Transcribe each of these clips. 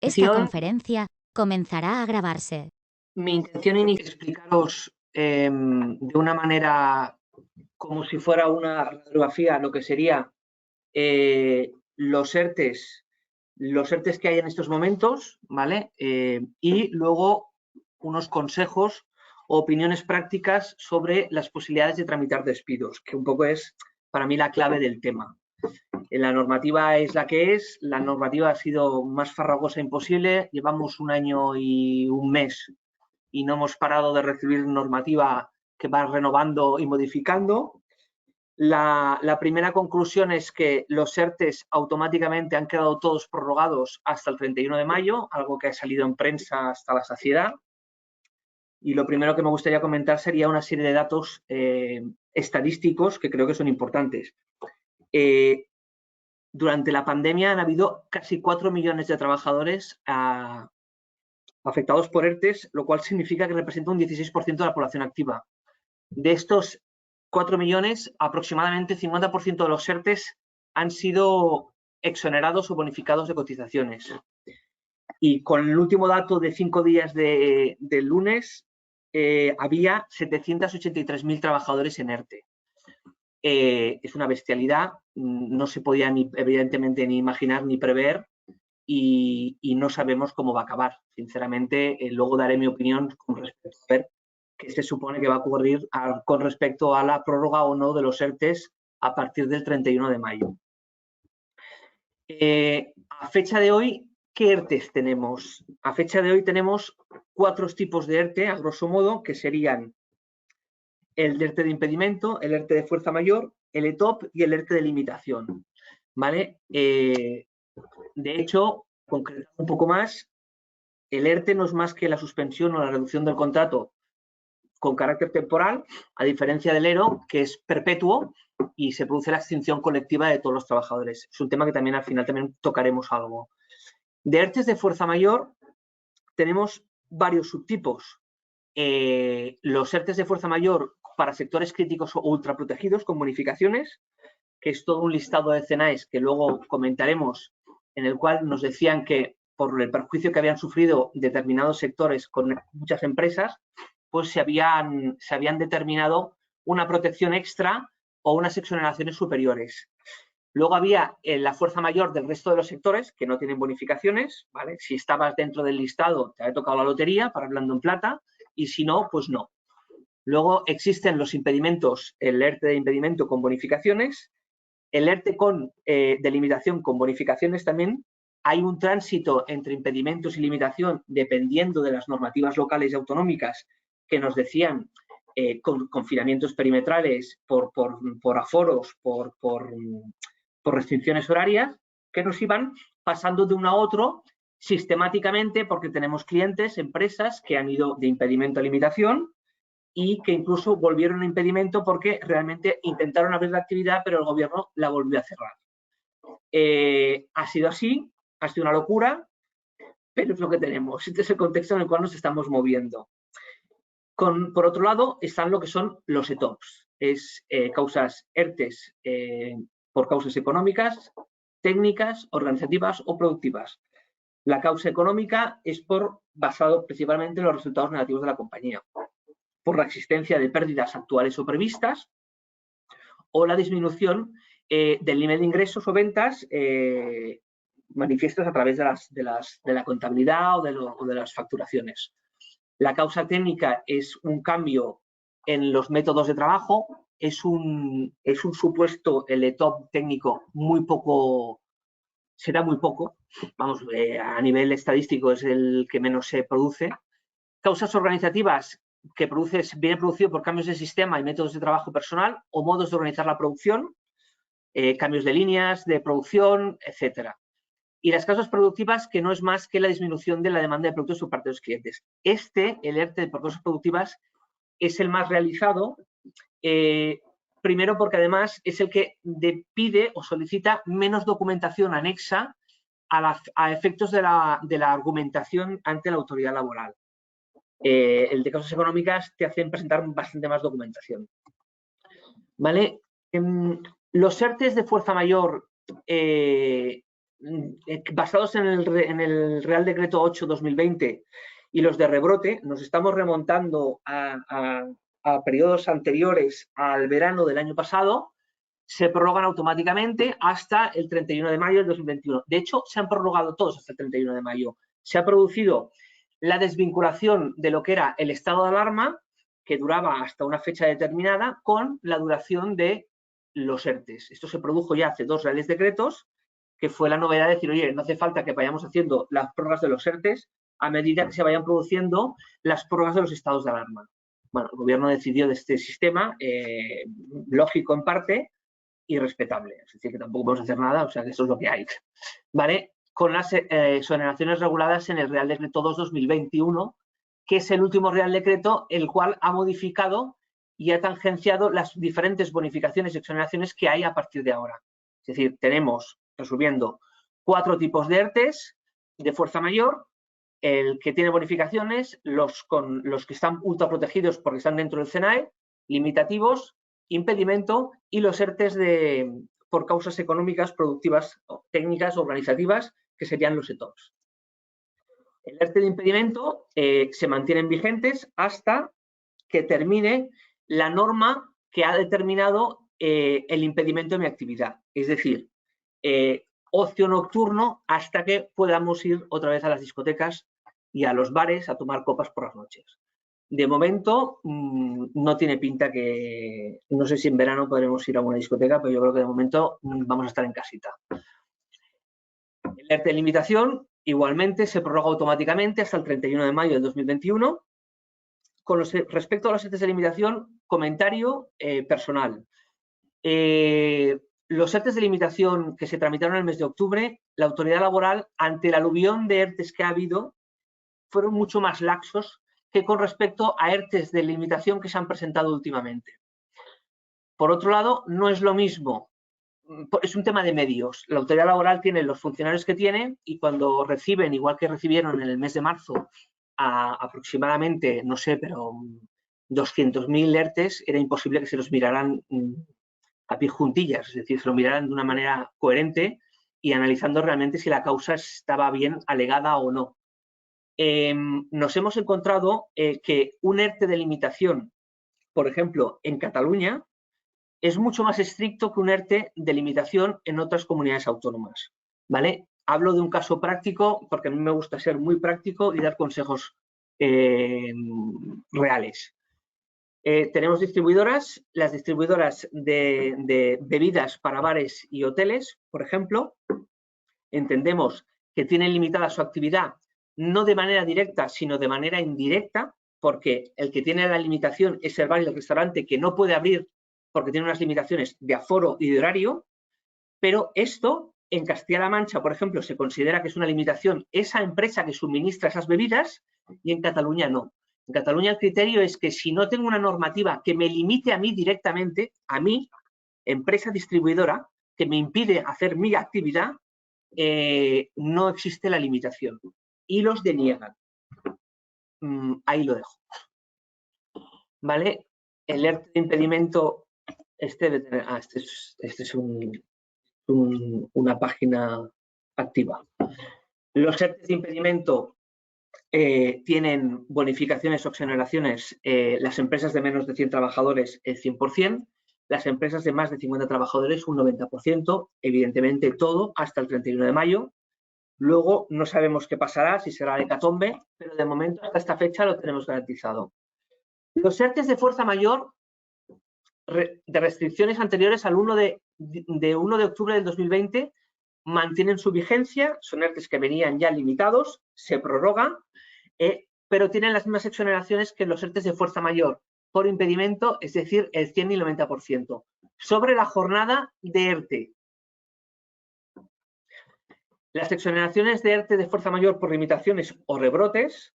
Esta conferencia comenzará a grabarse. Mi intención inicial es explicaros de una manera como si fuera una radiografía lo que sería los ERTEs que hay en estos momentos, ¿vale? Y luego unos consejos o opiniones prácticas sobre las posibilidades de tramitar despidos, que un poco es para mí la clave del tema. La normativa es la que es, la normativa ha sido más farragosa imposible, llevamos 1 año y 1 mes y no hemos parado de recibir normativa que va renovando y modificando. La primera conclusión es que los ERTEs automáticamente han quedado todos prorrogados hasta el 31 de mayo, algo que ha salido en prensa hasta la saciedad. Y lo primero que me gustaría comentar sería una serie de datos estadísticos que creo que son importantes. Durante la pandemia han habido casi 4 millones de trabajadores afectados por ERTEs, lo cual significa que representa un 16% de la población activa. De estos 4 millones, aproximadamente 50% de los ERTEs han sido exonerados o bonificados de cotizaciones. Y con el último dato de 5 días del lunes, había 783.000 trabajadores en ERTE. Es una bestialidad, no se podía evidentemente ni imaginar ni prever y no sabemos cómo va a acabar. Sinceramente, luego daré mi opinión con respecto a ver qué se supone que va a ocurrir con respecto a la prórroga o no de los ERTEs a partir del 31 de mayo. A fecha de hoy, ¿qué ERTEs tenemos? A fecha de hoy tenemos 4 tipos de ERTE, a grosso modo, que serían el ERTE de impedimento, el ERTE de fuerza mayor, el ETOP y el ERTE de limitación, ¿vale? De hecho, concretando un poco más, el ERTE no es más que la suspensión o la reducción del contrato con carácter temporal, a diferencia del ERO, que es perpetuo y se produce la extinción colectiva de todos los trabajadores. Es un tema que también al final también tocaremos algo. De ERTEs de fuerza mayor tenemos varios subtipos. Los ERTEs de fuerza mayor para sectores críticos o ultraprotegidos con bonificaciones, que es todo un listado de CNAES que luego comentaremos, en el cual nos decían que por el perjuicio que habían sufrido determinados sectores con muchas empresas, pues se habían determinado una protección extra o unas exoneraciones superiores. Luego había la fuerza mayor del resto de los sectores que no tienen bonificaciones, ¿vale? Si estabas dentro del listado, te había tocado la lotería, para hablando en plata, y si no, pues no. Luego existen los impedimentos, el ERTE de impedimento con bonificaciones, el ERTE de limitación con bonificaciones también. Hay un tránsito entre impedimentos y limitación dependiendo de las normativas locales y autonómicas que nos decían confinamientos perimetrales por aforos, por restricciones horarias, que nos iban pasando de uno a otro sistemáticamente porque tenemos clientes, empresas que han ido de impedimento a limitación y que incluso volvieron a impedimento porque realmente intentaron abrir la actividad, pero el gobierno la volvió a cerrar. Ha sido así, ha sido una locura, pero es lo que tenemos. Este es el contexto en el cual nos estamos moviendo. Por otro lado, están lo que son los ETOPs. Es causas ERTEs por causas económicas, técnicas, organizativas o productivas. La causa económica es basado principalmente en los resultados negativos de la compañía, por la existencia de pérdidas actuales o previstas o la disminución del nivel de ingresos o ventas manifiestos a través de la contabilidad o de las facturaciones. La causa técnica es un cambio en los métodos de trabajo, es un supuesto, el ETOP técnico, será muy poco, vamos, a nivel estadístico es el que menos se produce. Causas organizativas que viene producido por cambios de sistema y métodos de trabajo personal o modos de organizar la producción, cambios de líneas de producción, etcétera. Y las causas productivas, que no es más que la disminución de la demanda de productos por parte de los clientes. El ERTE por causas productivas, es el más realizado, primero porque además es el que pide o solicita menos documentación anexa a efectos de la argumentación ante la autoridad laboral. El de causas económicas te hacen presentar bastante más documentación. ¿Vale? Los ERTEs de fuerza mayor basados en el Real Decreto 8/2020 y los de rebrote, nos estamos remontando a periodos anteriores al verano del año pasado, se prorrogan automáticamente hasta el 31 de mayo del 2021. De hecho, se han prorrogado todos hasta el 31 de mayo. Se ha producido la desvinculación de lo que era el estado de alarma, que duraba hasta una fecha determinada, con la duración de los ERTES. Esto se produjo ya hace 2 reales decretos, que fue la novedad de decir, oye, no hace falta que vayamos haciendo las prórrogas de los ERTES a medida que se vayan produciendo las prórrogas de los estados de alarma. Bueno, el gobierno decidió de este sistema, lógico en parte y respetable. Es decir, que tampoco podemos hacer nada, o sea, que eso es lo que hay. ¿Vale? Con las exoneraciones reguladas en el Real Decreto 2/2021, que es el último Real Decreto, el cual ha modificado y ha tangenciado las diferentes bonificaciones y exoneraciones que hay a partir de ahora. Es decir, tenemos, resumiendo, 4 tipos de ERTES de fuerza mayor, el que tiene bonificaciones, los que están ultraprotegidos porque están dentro del CENAE, limitativos, impedimento y los ERTES por causas económicas, productivas, técnicas, organizativas, que serían los ETOPs. El ERTE de impedimento se mantienen vigentes hasta que termine la norma que ha determinado el impedimento de mi actividad. Es decir, ocio nocturno hasta que podamos ir otra vez a las discotecas y a los bares a tomar copas por las noches. De momento no tiene pinta que, no sé si en verano podremos ir a una discoteca, pero yo creo que de momento vamos a estar en casita. El ERTE de limitación igualmente se prorroga automáticamente hasta el 31 de mayo del 2021. Con respecto a los ERTEs de limitación, comentario personal. Los ERTEs de limitación que se tramitaron en el mes de octubre, la autoridad laboral, ante el aluvión de ERTEs que ha habido, fueron mucho más laxos que con respecto a ERTEs de limitación que se han presentado últimamente. Por otro lado, no es lo mismo, es un tema de medios. La autoridad laboral tiene los funcionarios que tiene y cuando reciben, igual que recibieron en el mes de marzo, aproximadamente, no sé, pero 200.000 ERTEs, era imposible que se los miraran a pie juntillas, es decir, se lo miraran de una manera coherente y analizando realmente si la causa estaba bien alegada o no. Nos hemos encontrado que un ERTE de limitación, por ejemplo, en Cataluña, es mucho más estricto que un ERTE de limitación en otras comunidades autónomas, ¿vale? Hablo de un caso práctico porque a mí me gusta ser muy práctico y dar consejos reales. Tenemos distribuidoras, las distribuidoras de bebidas para bares y hoteles, por ejemplo, entendemos que tienen limitada su actividad no de manera directa, sino de manera indirecta, porque el que tiene la limitación es el bar y el restaurante que no puede abrir porque tiene unas limitaciones de aforo y de horario, pero esto en Castilla-La Mancha, por ejemplo, se considera que es una limitación esa empresa que suministra esas bebidas y en Cataluña no. En Cataluña el criterio es que si no tengo una normativa que me limite a mí directamente, a mí, empresa distribuidora, que me impide hacer mi actividad, no existe la limitación y los deniegan. Ahí lo dejo. ¿Vale? El ERTE de impedimento, este es una página activa. Los ERTE de impedimento tienen bonificaciones o exoneraciones, las empresas de menos de 100 trabajadores el 100%, las empresas de más de 50 trabajadores un 90%, evidentemente todo hasta el 31 de mayo. Luego no sabemos qué pasará, si será hecatombe, pero de momento hasta esta fecha lo tenemos garantizado. Los ERTEs de fuerza mayor de restricciones anteriores al 1 de octubre del 2020 mantienen su vigencia, son ERTEs que venían ya limitados, se prorrogan, pero tienen las mismas exoneraciones que los ERTEs de fuerza mayor por impedimento, es decir, el 100 y el 90%. Sobre la jornada de ERTE. Las exoneraciones de ERTE de fuerza mayor por limitaciones o rebrotes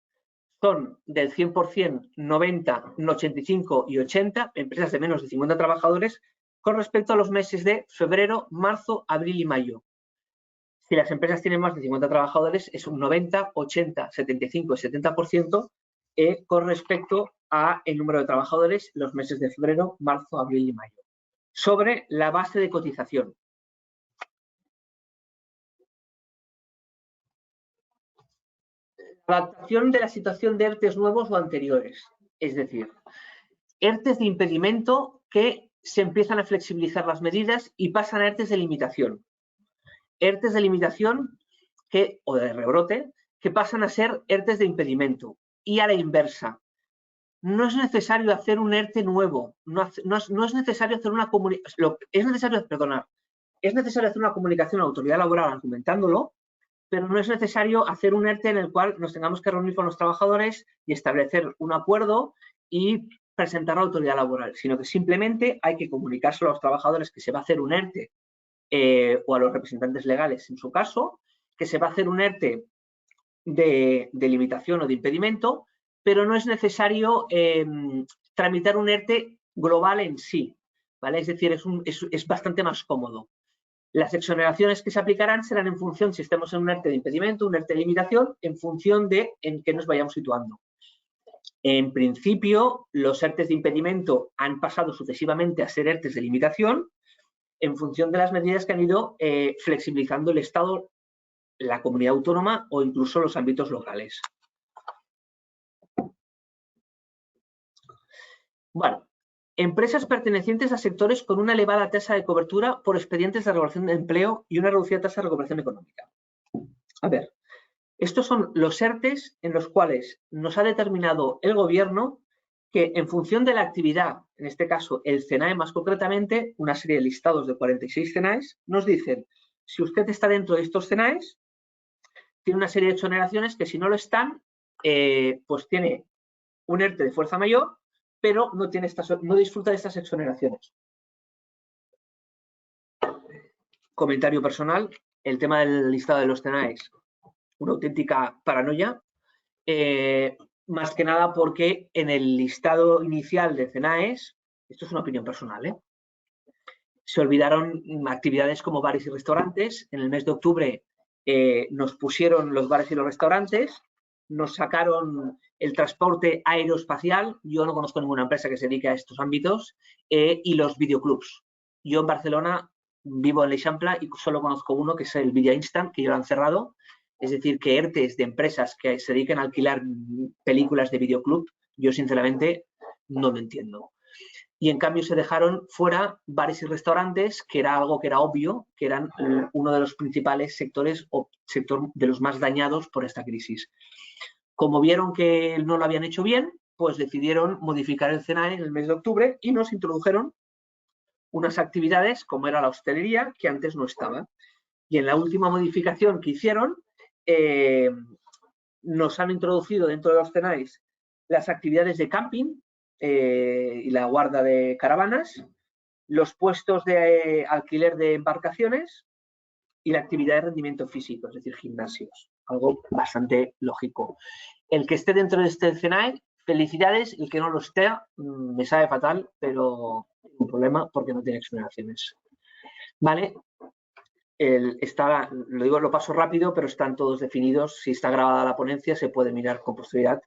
son del 100%, 90, 85 y 80, empresas de menos de 50 trabajadores, con respecto a los meses de febrero, marzo, abril y mayo. Si las empresas tienen más de 50 trabajadores, es un 90, 80, 75 y 70% con respecto al número de trabajadores los meses de febrero, marzo, abril y mayo. Sobre la base de cotización. Adaptación de la situación de ERTEs nuevos o anteriores. Es decir, ERTEs de impedimento que se empiezan a flexibilizar las medidas y pasan a ERTEs de limitación. ERTEs de limitación o de rebrote que pasan a ser ERTEs de impedimento. Y a la inversa. No es necesario hacer un ERTE nuevo. No es necesario hacer una comunicación. Es necesario hacer una comunicación a la autoridad laboral argumentándolo, pero no es necesario hacer un ERTE en el cual nos tengamos que reunir con los trabajadores y establecer un acuerdo y presentar a la autoridad laboral, sino que simplemente hay que comunicárselo a los trabajadores que se va a hacer un ERTE o a los representantes legales, en su caso, que se va a hacer un ERTE de limitación o de impedimento, pero no es necesario tramitar un ERTE global en sí, ¿vale? Es decir, es bastante más cómodo. Las exoneraciones que se aplicarán serán en función, si estamos en un ERTE de impedimento, un ERTE de limitación, en función de en qué nos vayamos situando. En principio, los ERTEs de impedimento han pasado sucesivamente a ser ERTEs de limitación en función de las medidas que han ido flexibilizando el Estado, la comunidad autónoma o incluso los ámbitos locales. Bueno, empresas pertenecientes a sectores con una elevada tasa de cobertura por expedientes de regulación de empleo y una reducida tasa de recuperación económica. A ver, estos son los ERTEs en los cuales nos ha determinado el gobierno que en función de la actividad, en este caso el CENAE más concretamente, una serie de listados de 46 CENAEs, nos dicen, si usted está dentro de estos CENAEs, tiene una serie de exoneraciones que si no lo están, pues tiene un ERTE de fuerza mayor, pero no disfruta de estas exoneraciones. Comentario personal, el tema del listado de los CENAEs, una auténtica paranoia, más que nada porque en el listado inicial de CENAEs, esto es una opinión personal, se olvidaron actividades como bares y restaurantes. En el mes de octubre nos pusieron los bares y los restaurantes, nos sacaron el transporte aeroespacial, yo no conozco ninguna empresa que se dedique a estos ámbitos, y los videoclubs. Yo en Barcelona vivo en l'Eixample y solo conozco uno, que es el Video Instant, que ya lo han cerrado. Es decir, que ERTEs de empresas que se dediquen a alquilar películas de videoclub, yo sinceramente no lo entiendo. Y en cambio se dejaron fuera bares y restaurantes, que era algo que era obvio, que eran uno de los principales sectores o sector de los más dañados por esta crisis. Como vieron que no lo habían hecho bien, pues decidieron modificar el CENAE en el mes de octubre y nos introdujeron unas actividades como era la hostelería, que antes no estaba. Y en la última modificación que hicieron, nos han introducido dentro de los CENAEs las actividades de camping y la guarda de caravanas, los puestos de alquiler de embarcaciones y la actividad de rendimiento físico, es decir, gimnasios. Algo bastante lógico. El que esté dentro de este CENAE, felicidades. El que no lo esté, me sabe fatal, pero un problema porque no tiene exoneraciones. ¿Vale? Lo paso rápido, pero están todos definidos. Si está grabada la ponencia, se puede mirar con posterioridad.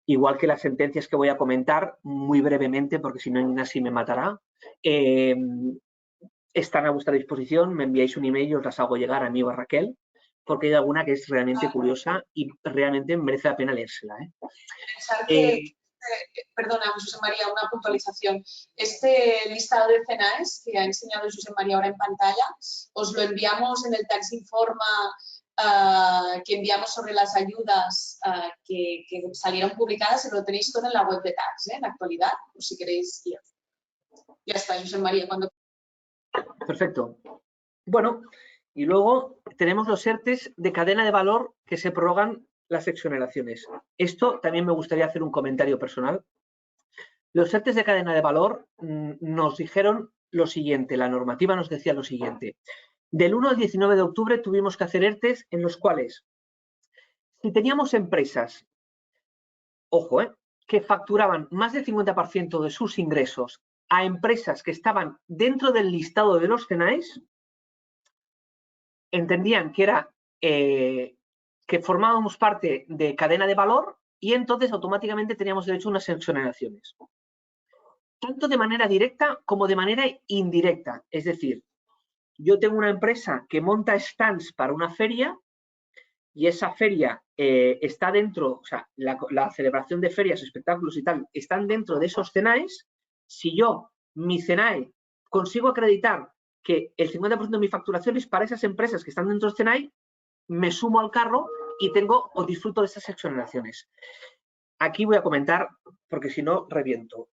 Igual que las sentencias que voy a comentar muy brevemente, porque si no, Ignasi me matará. Están a vuestra disposición, me enviáis un email y os las hago llegar a mí o a Raquel, porque hay alguna que es realmente curiosa y realmente merece la pena leérsela. Pensar que, perdona, José María, una puntualización. Este listado de CENAEs que ha enseñado José María ahora en pantalla, os lo enviamos en el Tax Informa que enviamos sobre las ayudas que salieron publicadas, y lo tenéis todo en la web de Tax, en la actualidad, o si queréis ir. Ya está, José María, cuando... Perfecto. Bueno, y luego tenemos los ERTEs de cadena de valor que se prorrogan las exoneraciones. Esto también me gustaría hacer un comentario personal. Los ERTEs de cadena de valor nos dijeron lo siguiente, la normativa nos decía lo siguiente. Del 1 al 19 de octubre tuvimos que hacer ERTEs en los cuales, si teníamos empresas, ojo, que facturaban más del 50% de sus ingresos a empresas que estaban dentro del listado de los CENAEs, entendían que era que formábamos parte de cadena de valor y entonces automáticamente teníamos derecho a unas exoneraciones. Tanto de manera directa como de manera indirecta. Es decir, yo tengo una empresa que monta stands para una feria y esa feria está dentro, o sea, la celebración de ferias, espectáculos y tal, están dentro de esos CENAEs, si yo, mi CENAE, consigo acreditar que el 50% de mi facturación es para esas empresas que están dentro del CENAE, me sumo al carro y tengo o disfruto de estas exoneraciones. Aquí voy a comentar, porque si no, reviento.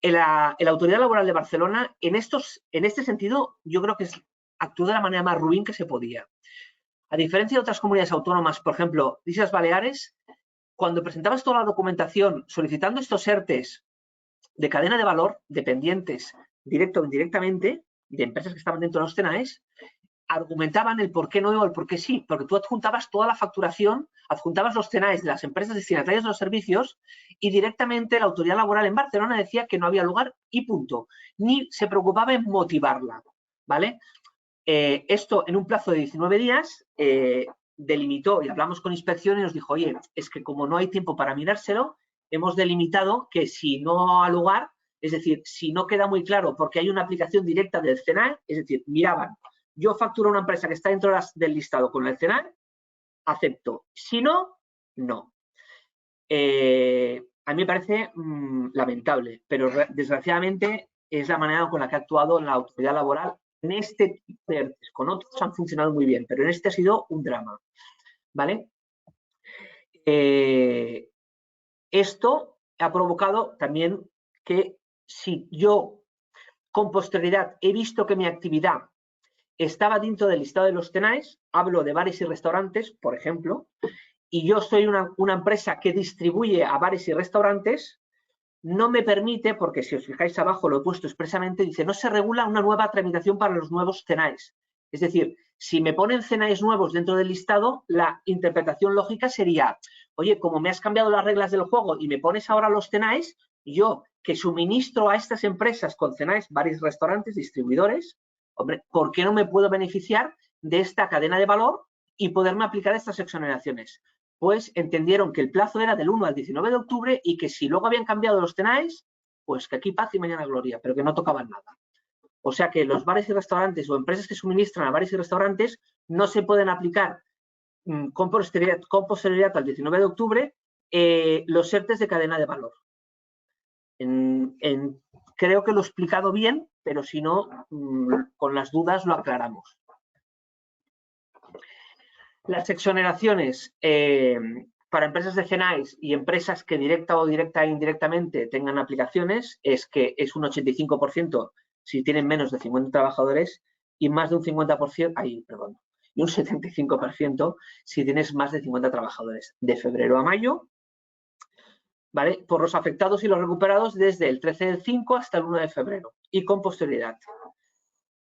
La Autoridad Laboral de Barcelona, en este sentido, yo creo que actuó de la manera más ruin que se podía. A diferencia de otras comunidades autónomas, por ejemplo, Islas Baleares, cuando presentabas toda la documentación solicitando estos ERTEs de cadena de valor, dependientes, directo o indirectamente, de empresas que estaban dentro de los CENAEs, argumentaban el por qué no o el por qué sí, porque tú adjuntabas toda la facturación, adjuntabas los CENAEs de las empresas destinatarias de los servicios y directamente la Autoridad Laboral en Barcelona decía que no había lugar y punto. Ni se preocupaba en motivarla, ¿vale? Esto en un plazo de 19 días delimitó y hablamos con inspección y nos dijo, oye, es que como no hay tiempo para mirárselo, hemos delimitado que si no ha lugar, es decir, si no queda muy claro porque hay una aplicación directa del CENAE, es decir, miraban, yo facturo a una empresa que está dentro del listado con el CENAE, acepto. Si no, no. A mí me parece lamentable, pero desgraciadamente es la manera con la que ha actuado la autoridad laboral en este tipo de ERTEs. Con otros han funcionado muy bien, pero en este ha sido un drama, ¿vale? Esto ha provocado también que si yo con posterioridad he visto que mi actividad estaba dentro del listado de los CENAEs, hablo de bares y restaurantes, por ejemplo, y yo soy una empresa que distribuye a bares y restaurantes, no me permite, porque si os fijáis abajo lo he puesto expresamente, dice, no se regula una nueva tramitación para los nuevos CENAEs. Es decir, si me ponen CENAEs nuevos dentro del listado, la interpretación lógica sería, oye, como me has cambiado las reglas del juego y me pones ahora los CENAEs, yo que suministro a estas empresas con CENAEs, bares, restaurantes, distribuidores, hombre, ¿por qué no me puedo beneficiar de esta cadena de valor y poderme aplicar estas exoneraciones? Pues entendieron que el plazo era del 1 al 19 de octubre y que si luego habían cambiado los CENAEs, pues que aquí paz y mañana gloria, pero que no tocaban nada. O sea que los bares y restaurantes o empresas que suministran a bares y restaurantes no se pueden aplicar con posterioridad al 19 de octubre los ERTEs de cadena de valor. Creo que lo he explicado bien, pero si no, con las dudas lo aclaramos. Las exoneraciones para empresas de CENAEs y empresas que directa o indirectamente tengan aplicaciones es que es un 85% si tienen menos de 50 trabajadores y más de un 50%, y un 75% si tienes más de 50 trabajadores, de febrero a mayo, ¿vale? Por los afectados y los recuperados desde el 13 del 5 hasta el 1 de febrero y con posterioridad.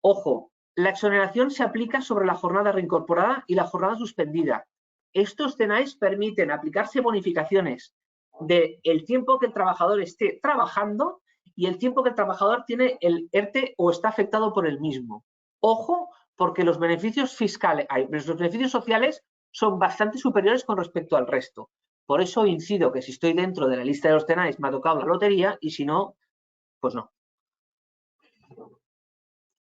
Ojo, la exoneración se aplica sobre la jornada reincorporada y la jornada suspendida. Estos CENAEs permiten aplicarse bonificaciones del tiempo que el trabajador esté trabajando y el tiempo que el trabajador tiene el ERTE o está afectado por el mismo. Ojo, porque los beneficios fiscales, los beneficios sociales son bastante superiores con respecto al resto. Por eso incido que si estoy dentro de la lista de los CENAEs me ha tocado la lotería y si no, pues no.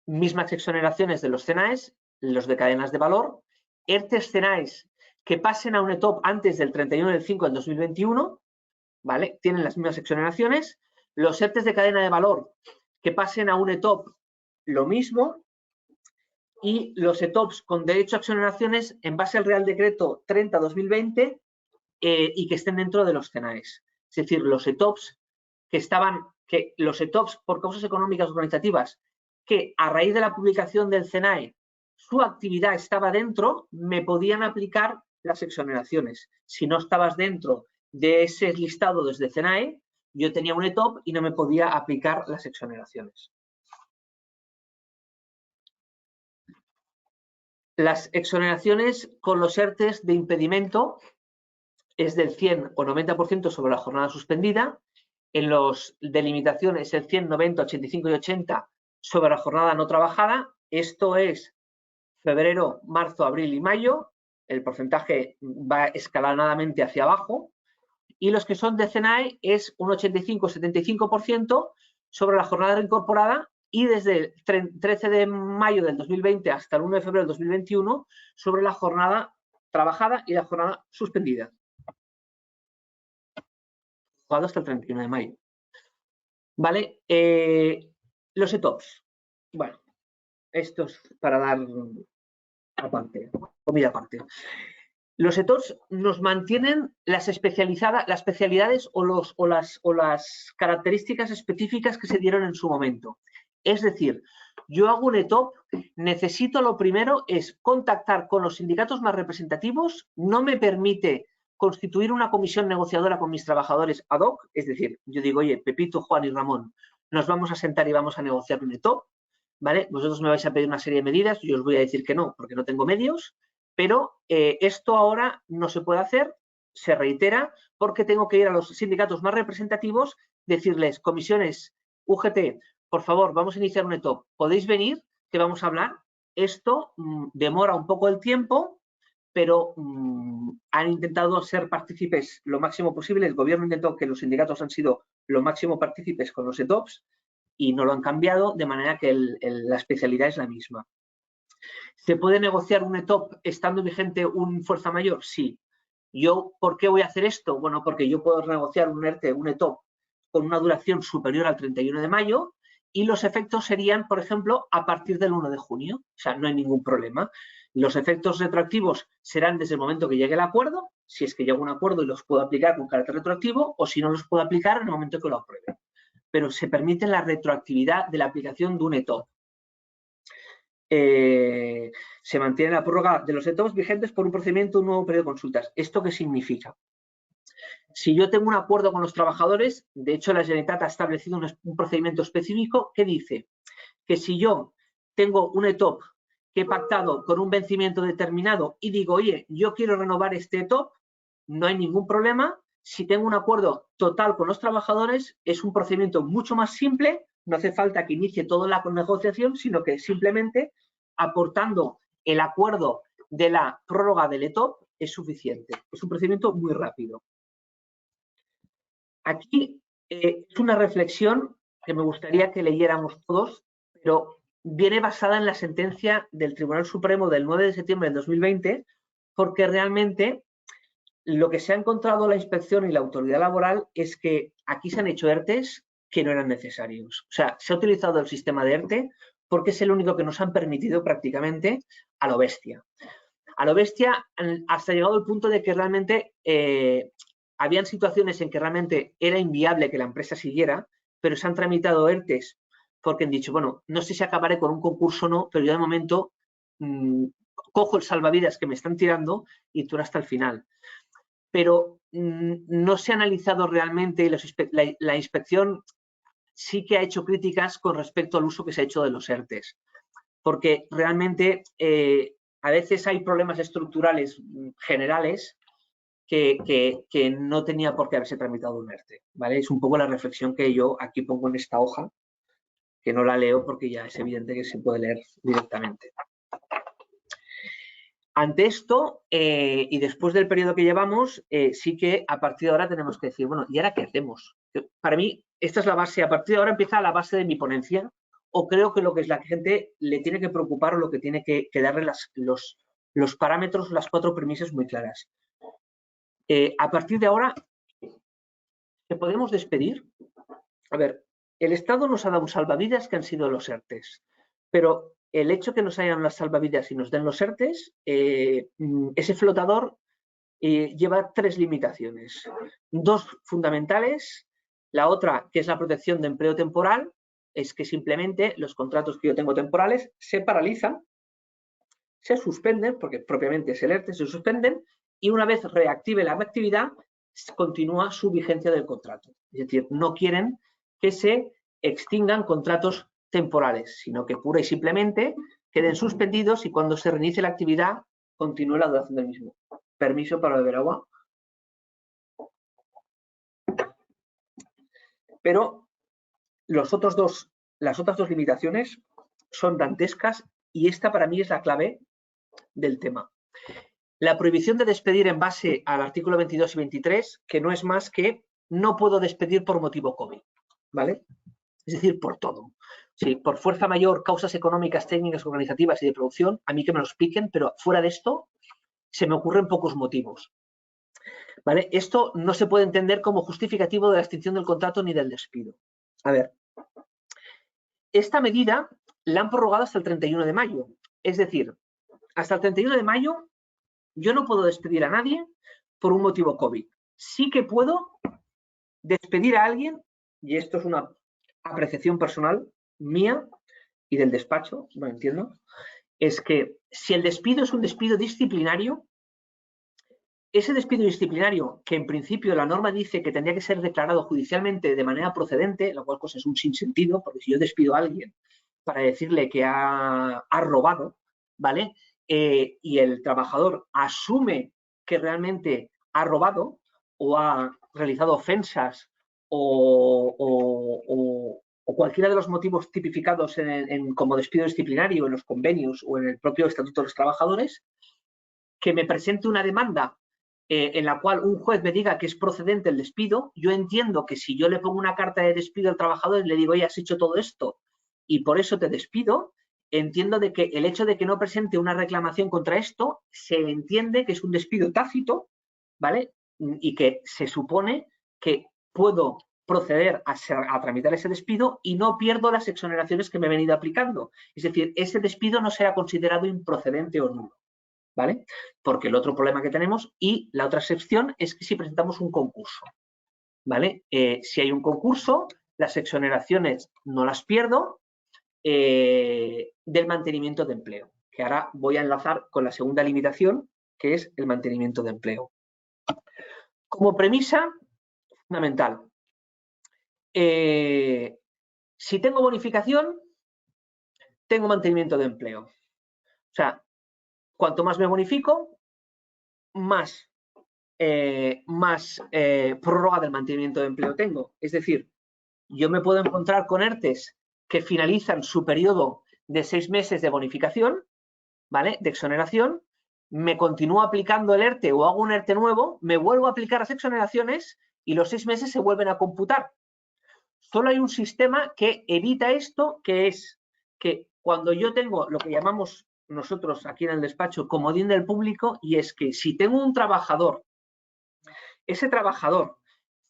Mismas exoneraciones de los CENAEs, los de cadenas de valor, ERTEs CENAEs que pasen a un ETOP antes del 31 del 5 del 2021, ¿vale? Tienen las mismas exoneraciones. Los ERTEs de cadena de valor que pasen a un ETOP, lo mismo. Y los ETOPs con derecho a exoneraciones en base al Real Decreto 30/2020 y que estén dentro de los CENAEs. Es decir, los ETOPs los ETOPs por causas económicas organizativas que a raíz de la publicación del CENAE su actividad estaba dentro, me podían aplicar las exoneraciones. Si no estabas dentro de ese listado desde CENAE, yo tenía un ETOP y no me podía aplicar las exoneraciones. Las exoneraciones con los ERTEs de impedimento es del 100 o 90% sobre la jornada suspendida. En los de limitación es el 100, 90, 85 y 80 sobre la jornada no trabajada. Esto es febrero, marzo, abril y mayo. El porcentaje va escalonadamente hacia abajo. Y los que son de CENAE es un 85-75% sobre la jornada reincorporada y desde el 13 de mayo del 2020 hasta el 1 de febrero del 2021 sobre la jornada trabajada y la jornada suspendida. Hasta el 31 de mayo. ¿Vale? Los ETOPs. Bueno, esto es para dar aparte, comida aparte. Los ETOPs nos mantienen las especialidades o las características específicas que se dieron en su momento. Es decir, yo hago un ETOP, necesito lo primero es contactar con los sindicatos más representativos, no me permite constituir una comisión negociadora con mis trabajadores ad hoc, es decir, yo digo, oye, Pepito, Juan y Ramón, nos vamos a sentar y vamos a negociar un ETOP, ¿vale? Vosotros me vais a pedir una serie de medidas, yo os voy a decir que no, porque no tengo medios, pero esto ahora no se puede hacer, se reitera, porque tengo que ir a los sindicatos más representativos, decirles, comisiones UGT, por favor, vamos a iniciar un ETOP, ¿podéis venir? Que vamos a hablar. Esto demora un poco el tiempo, pero han intentado ser partícipes lo máximo posible. El gobierno intentó que los sindicatos han sido lo máximo partícipes con los ETOPs y no lo han cambiado, de manera que la especialidad es la misma. ¿Se puede negociar un ETOP estando vigente un fuerza mayor? Sí. ¿Yo por qué voy a hacer esto? Bueno, porque yo puedo negociar un ERTE, un ETOP con una duración superior al 31 de mayo y los efectos serían, por ejemplo, a partir del 1 de junio. O sea, no hay ningún problema. Los efectos retroactivos serán desde el momento que llegue el acuerdo, si es que llega un acuerdo y los puedo aplicar con carácter retroactivo, o si no los puedo aplicar en el momento que lo apruebe. Pero se permite la retroactividad de la aplicación de un ETOP. Se mantiene la prórroga de los ETOPs vigentes por un procedimiento, un nuevo periodo de consultas. ¿Esto qué significa? Si yo tengo un acuerdo con los trabajadores, de hecho la Generalitat ha establecido un procedimiento específico que dice que si yo tengo un ETOP que he pactado con un vencimiento determinado y digo, oye, yo quiero renovar este ETOP, no hay ningún problema. Si tengo un acuerdo total con los trabajadores, es un procedimiento mucho más simple, no hace falta que inicie toda la negociación, sino que simplemente aportando el acuerdo de la prórroga del ETOP es suficiente. Es un procedimiento muy rápido. Aquí es una reflexión que me gustaría que leyéramos todos, pero viene basada en la sentencia del Tribunal Supremo del 9 de septiembre del 2020, porque realmente lo que se ha encontrado la inspección y la autoridad laboral es que aquí se han hecho ERTEs que no eran necesarios. O sea, se ha utilizado el sistema de ERTE porque es el único que nos han permitido prácticamente a lo bestia. A lo bestia hasta llegado el punto de que realmente habían situaciones en que realmente era inviable que la empresa siguiera, pero se han tramitado ERTEs porque han dicho, bueno, no sé si acabaré con un concurso o no, pero yo de momento cojo el salvavidas que me están tirando y tú hasta el final. Pero no se ha analizado realmente, la inspección sí que ha hecho críticas con respecto al uso que se ha hecho de los ERTEs, porque realmente a veces hay problemas estructurales generales que no tenía por qué haberse tramitado un ERTE, ¿vale? Es un poco la reflexión que yo aquí pongo en esta hoja, que no la leo porque ya es evidente que se puede leer directamente. Ante esto, y después del periodo que llevamos, sí que a partir de ahora tenemos que decir, bueno, ¿y ahora qué hacemos? Para mí, esta es la base, a partir de ahora empieza la base de mi ponencia, o creo que lo que es la gente le tiene que preocupar o lo que tiene que darle los parámetros, las 4 premisas muy claras. A partir de ahora, ¿te podemos despedir? A ver, el Estado nos ha dado un salvavidas que han sido los ERTEs, pero el hecho que nos hayan las salvavidas y nos den los ERTEs, ese flotador lleva 3 limitaciones. 2 fundamentales. La otra, que es la protección de empleo temporal, es que simplemente los contratos que yo tengo temporales se paralizan, se suspenden, porque propiamente es el ERTE, se suspenden, y una vez reactive la actividad, continúa su vigencia del contrato. Es decir, no quieren que se extingan contratos temporales, sino que pura y simplemente queden suspendidos y cuando se reinicie la actividad continúe la duración del mismo. Permiso para beber agua. Pero las otras dos limitaciones son dantescas y esta para mí es la clave del tema. La prohibición de despedir en base al artículo 22 y 23, que no es más que no puedo despedir por motivo COVID, ¿vale? Es decir, por todo. Sí, por fuerza mayor, causas económicas, técnicas, organizativas y de producción, a mí que me lo expliquen, pero fuera de esto se me ocurren pocos motivos. ¿Vale? Esto no se puede entender como justificativo de la extinción del contrato ni del despido. A ver, esta medida la han prorrogado hasta el 31 de mayo. Es decir, hasta el 31 de mayo yo no puedo despedir a nadie por un motivo COVID. Sí que puedo despedir a alguien, y esto es una apreciación personal mía y del despacho, no entiendo, es que si el despido es un despido disciplinario, ese despido disciplinario, que en principio la norma dice que tendría que ser declarado judicialmente de manera procedente, la cual cosa es un sinsentido, porque si yo despido a alguien para decirle que ha robado, ¿vale? Y el trabajador asume que realmente ha robado o ha realizado ofensas o cualquiera de los motivos tipificados como despido disciplinario en los convenios o en el propio Estatuto de los Trabajadores, que me presente una demanda en la cual un juez me diga que es procedente el despido, yo entiendo que si yo le pongo una carta de despido al trabajador y le digo, oye, has hecho todo esto y por eso te despido, entiendo de que el hecho de que no presente una reclamación contra esto, se entiende que es un despido tácito, ¿vale? Y que se supone que puedo proceder a tramitar ese despido y no pierdo las exoneraciones que me he venido aplicando. Es decir, ese despido no será considerado improcedente o nulo. ¿Vale? Porque el otro problema que tenemos y la otra excepción es que si presentamos un concurso, ¿vale? Si hay un concurso, las exoneraciones no las pierdo del mantenimiento de empleo, que ahora voy a enlazar con la segunda limitación, que es el mantenimiento de empleo. Como premisa fundamental, si tengo bonificación, tengo mantenimiento de empleo. O sea, cuanto más me bonifico, más prórroga del mantenimiento de empleo tengo. Es decir, yo me puedo encontrar con ERTEs que finalizan su periodo de 6 meses de bonificación, ¿vale? De exoneración, me continúo aplicando el ERTE o hago un ERTE nuevo, me vuelvo a aplicar las exoneraciones y los 6 meses se vuelven a computar. Solo hay un sistema que evita esto, que es que cuando yo tengo lo que llamamos nosotros aquí en el despacho comodín del público, y es que si tengo un trabajador, ese trabajador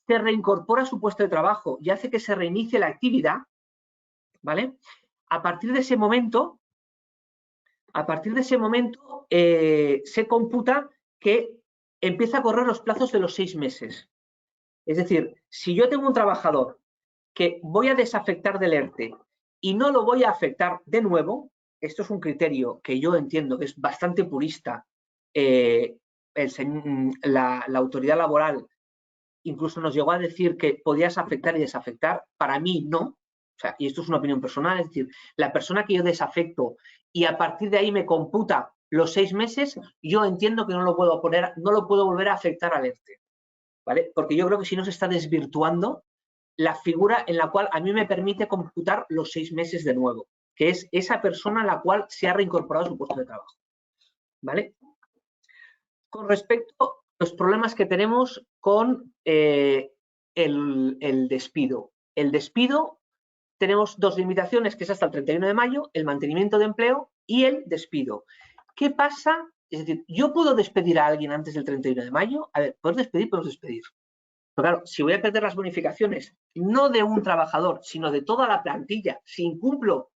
se reincorpora a su puesto de trabajo y hace que se reinicie la actividad, ¿vale? A partir de ese momento, se computa que empieza a correr los plazos de los 6 meses. Es decir, si yo tengo un trabajador que voy a desafectar del ERTE y no lo voy a afectar de nuevo, esto es un criterio que yo entiendo que es bastante purista, la autoridad laboral incluso nos llegó a decir que podías afectar y desafectar, para mí no, o sea, y esto es una opinión personal, es decir, la persona que yo desafecto y a partir de ahí me computa los 6 meses, yo entiendo que no lo puedo volver a afectar al ERTE, ¿vale? Porque yo creo que si no se está desvirtuando la figura en la cual a mí me permite computar los 6 meses de nuevo, que es esa persona a la cual se ha reincorporado a su puesto de trabajo, ¿vale? Con respecto a los problemas que tenemos con el despido. El despido, tenemos dos limitaciones, que es hasta el 31 de mayo, el mantenimiento de empleo y el despido. ¿Qué pasa? Es decir, ¿yo puedo despedir a alguien antes del 31 de mayo? A ver, podemos despedir. Pero claro, si voy a perder las bonificaciones, no de un trabajador, sino de toda la plantilla, si incumplo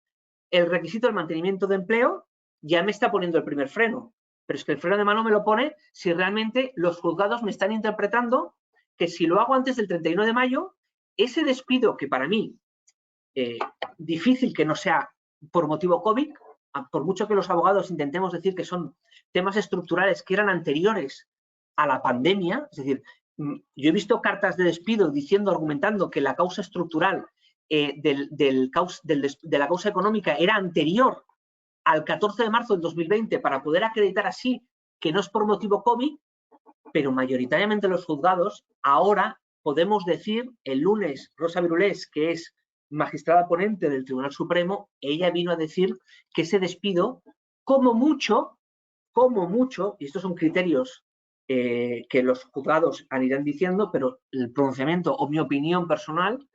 el requisito del mantenimiento de empleo, ya me está poniendo el primer freno. Pero es que el freno de mano me lo pone si realmente los juzgados me están interpretando que si lo hago antes del 31 de mayo, ese despido que para mí, difícil que no sea por motivo COVID, por mucho que los abogados intentemos decir que son temas estructurales que eran anteriores a la pandemia, es decir, yo he visto cartas de despido argumentando que la causa estructural de la causa económica era anterior al 14 de marzo del 2020 para poder acreditar así que no es por motivo COVID, pero mayoritariamente los juzgados ahora podemos decir, el lunes Rosa Virulés, que es magistrada ponente del Tribunal Supremo, ella vino a decir que ese despido, como mucho, y estos son criterios que los juzgados irán diciendo, pero el pronunciamiento o mi opinión personal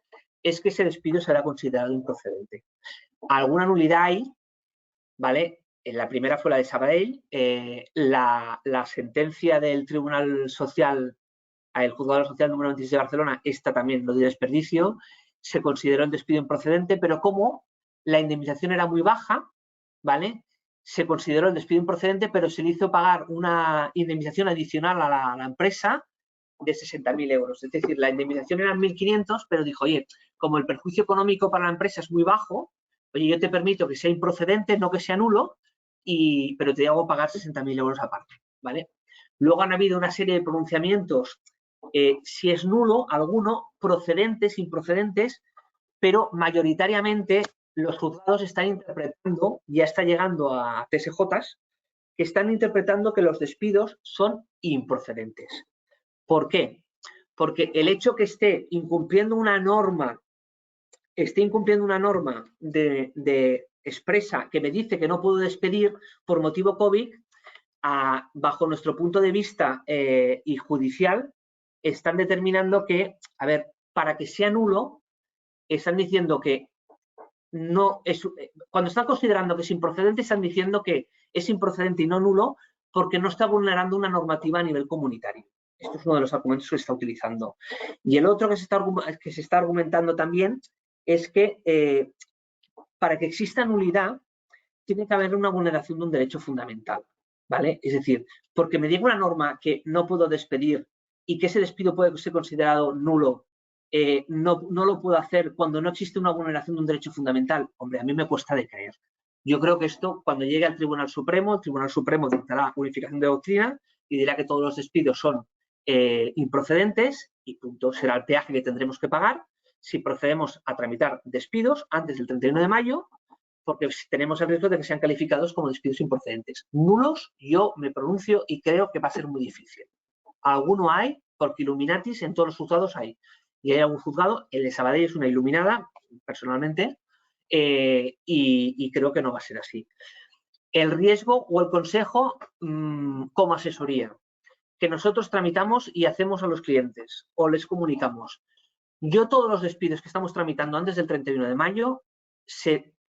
es que ese despido será considerado improcedente. Alguna nulidad hay, ¿vale? La primera fue la de Sabadell. La sentencia del Tribunal Social, el Juzgado Social número 26 de Barcelona, esta también no dio desperdicio, se consideró el despido improcedente, pero como la indemnización era muy baja, ¿vale? Se consideró el despido improcedente, pero se le hizo pagar una indemnización adicional a la empresa de 60.000 euros. Es decir, la indemnización eran 1.500, pero dijo, oye, como el perjuicio económico para la empresa es muy bajo, oye, yo te permito que sea improcedente, no que sea nulo, pero te hago pagar 60.000 euros aparte, ¿vale? Luego han habido una serie de pronunciamientos, si es nulo, alguno, procedentes, improcedentes, pero mayoritariamente los juzgados están interpretando, ya está llegando a TSJs, que están interpretando que los despidos son improcedentes. ¿Por qué? Porque el hecho que esté incumpliendo una norma de expresa que me dice que no puedo despedir por motivo COVID, bajo nuestro punto de vista y judicial, están determinando que, a ver, para que sea nulo, están diciendo que no es, cuando están considerando que es improcedente, están diciendo que es improcedente y no nulo porque no está vulnerando una normativa a nivel comunitario. Esto es uno de los argumentos que se está utilizando. Y el otro que se está argumentando también es que para que exista nulidad tiene que haber una vulneración de un derecho fundamental, ¿vale? Es decir, porque me diga una norma que no puedo despedir y que ese despido puede ser considerado nulo, no lo puedo hacer cuando no existe una vulneración de un derecho fundamental. Hombre, a mí me cuesta de creer. Yo creo que esto, cuando llegue al Tribunal Supremo, el Tribunal Supremo dictará unificación de doctrina y dirá que todos los despidos son improcedentes y punto, será el peaje que tendremos que pagar si procedemos a tramitar despidos antes del 31 de mayo, porque tenemos el riesgo de que sean calificados como despidos improcedentes. Nulos, yo me pronuncio y creo que va a ser muy difícil. Alguno hay, porque Illuminatis en todos los juzgados hay. Y hay algún juzgado, el de Sabadell es una iluminada, personalmente, y creo que no va a ser así. El riesgo o el consejo como asesoría, que nosotros tramitamos y hacemos a los clientes o les comunicamos. Yo todos los despidos que estamos tramitando antes del 31 de mayo,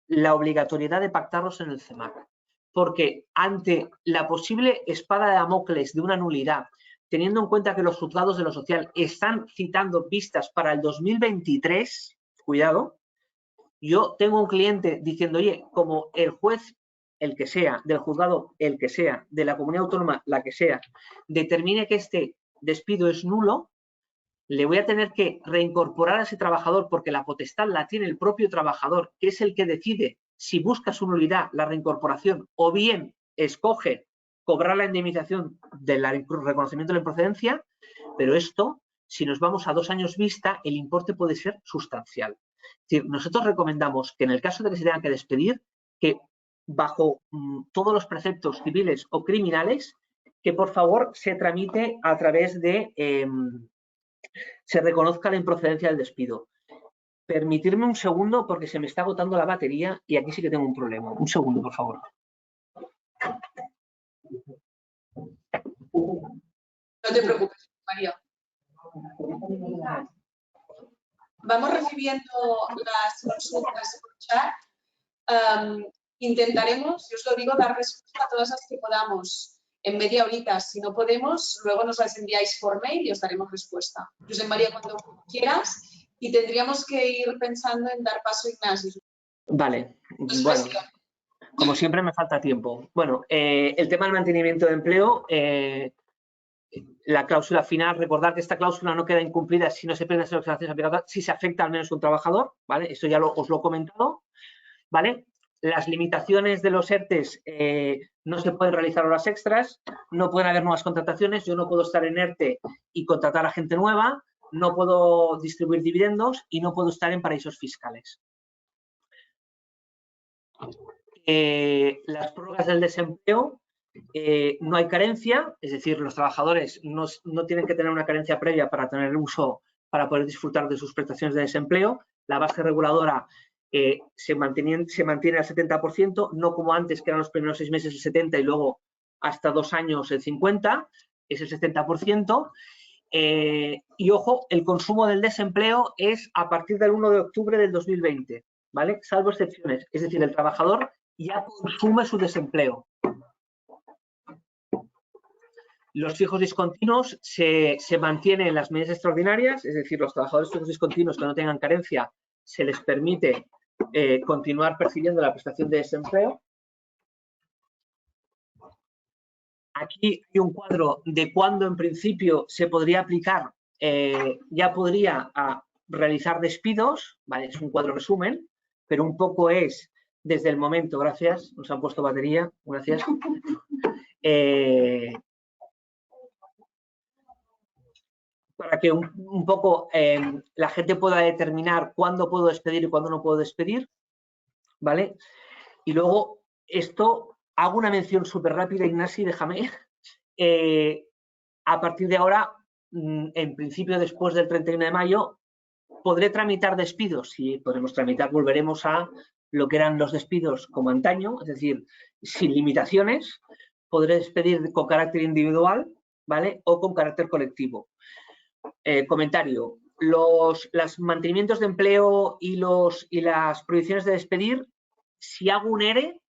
la obligatoriedad de pactarlos en el CEMAC, porque ante la posible espada de Damocles de una nulidad, teniendo en cuenta que los juzgados de lo social están citando vistas para el 2023, cuidado, yo tengo un cliente diciendo, oye, como el juez, el que sea, del juzgado, el que sea, de la comunidad autónoma, la que sea, determine que este despido es nulo, le voy a tener que reincorporar a ese trabajador porque la potestad la tiene el propio trabajador, que es el que decide si busca su nulidad, la reincorporación, o bien escoge cobrar la indemnización del reconocimiento de la improcedencia, pero esto, si nos vamos a 2 años vista, el importe puede ser sustancial. Es decir, nosotros recomendamos que en el caso de que se tenga que despedir, que bajo todos los preceptos civiles o criminales, que por favor se tramite a través de se reconozca la improcedencia del despido. Permitirme un segundo porque se me está agotando la batería y aquí sí que tengo un problema. Un segundo, por favor. No te preocupes, María. Vamos recibiendo las consultas por chat. Intentaremos, yo os lo digo, dar respuesta a todas las que podamos en media horita. Si no podemos, luego nos las enviáis por mail y os daremos respuesta. José María, cuando quieras, y tendríamos que ir pensando en dar paso a Ignacio. Vale, bueno, como siempre me falta tiempo. Bueno, el tema del mantenimiento de empleo, la cláusula final, recordar que esta cláusula no queda incumplida si no se prende las acciones aplicadas, si se afecta al menos a un trabajador, ¿vale? Esto ya os lo he comentado, ¿vale? Las limitaciones de los ERTES, no se pueden realizar horas extras, no pueden haber nuevas contrataciones, yo no puedo estar en ERTE y contratar a gente nueva, no puedo distribuir dividendos y no puedo estar en paraísos fiscales. Las prórrogas del desempleo, no hay carencia, es decir, los trabajadores no tienen que tener una carencia previa para tener uso, para poder disfrutar de sus prestaciones de desempleo. La base reguladora se mantiene al 70%, no como antes, que eran los primeros 6 meses el 70% y luego hasta 2 años el 50%, es el 70%. Y ojo, el consumo del desempleo es a partir del 1 de octubre del 2020, ¿vale? Salvo excepciones. Es decir, el trabajador ya consume su desempleo. Los fijos discontinuos se mantienen en las medidas extraordinarias, es decir, los trabajadores fijos discontinuos que no tengan carencia se les permite continuar percibiendo la prestación de desempleo. Aquí hay un cuadro de cuándo en principio se podría aplicar, ya podría realizar despidos, ¿vale? Es un cuadro resumen, pero un poco es desde el momento, gracias, nos han puesto batería, gracias. Para que un poco la gente pueda determinar cuándo puedo despedir y cuándo no puedo despedir, ¿vale? Y luego esto, hago una mención súper rápida, Ignasi, déjame. A partir de ahora, en principio después del 31 de mayo, ¿podré tramitar despidos? Sí, podremos tramitar, volveremos a lo que eran los despidos como antaño, es decir, sin limitaciones. Podré despedir con carácter individual, ¿vale? O con carácter colectivo. Comentario. Los mantenimientos de empleo y las prohibiciones de despedir, si hago un ERE,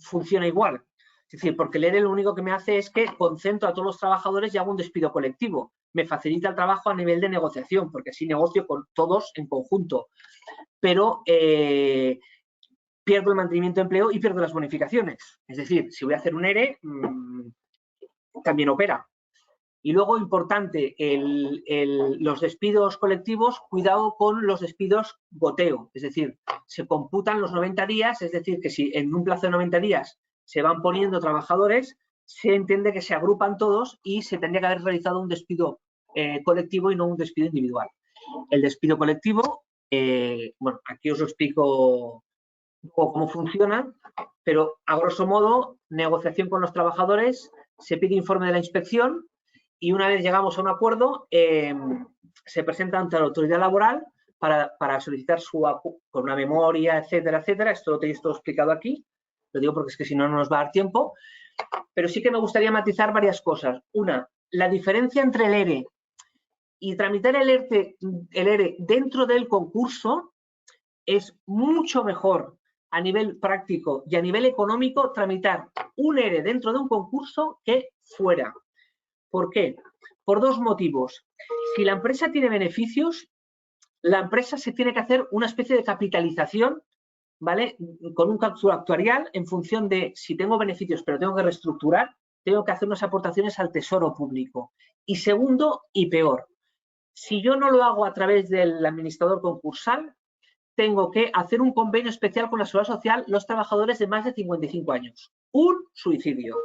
funciona igual. Es decir, porque el ERE lo único que me hace es que concentro a todos los trabajadores y hago un despido colectivo. Me facilita el trabajo a nivel de negociación, porque así negocio con todos en conjunto. Pero pierdo el mantenimiento de empleo y pierdo las bonificaciones. Es decir, si voy a hacer un ERE, también opera. Y luego, importante, los despidos colectivos, cuidado con los despidos goteo. Es decir, se computan los 90 días, es decir, que si en un plazo de 90 días se van poniendo trabajadores, se entiende que se agrupan todos y se tendría que haber realizado un despido colectivo y no un despido individual. El despido colectivo, bueno, aquí os lo explico cómo funciona, pero a grosso modo, negociación con los trabajadores, se pide informe de la inspección y una vez llegamos a un acuerdo, se presenta ante la autoridad laboral para solicitar con una memoria, etcétera, etcétera. Esto lo tenéis todo explicado aquí. Lo digo porque es que si no, no nos va a dar tiempo. Pero sí que me gustaría matizar varias cosas. Una, la diferencia entre el ERE y tramitar el ERE dentro del concurso es mucho mejor a nivel práctico y a nivel económico tramitar un ERE dentro de un concurso que fuera. ¿Por qué? Por dos motivos. Si la empresa tiene beneficios, la empresa se tiene que hacer una especie de capitalización, ¿vale? Con un cálculo actuarial en función de si tengo beneficios pero tengo que reestructurar, tengo que hacer unas aportaciones al tesoro público. Y segundo, y peor, si yo no lo hago a través del administrador concursal, tengo que hacer un convenio especial con la Seguridad Social los trabajadores de más de 55 años. Un suicidio.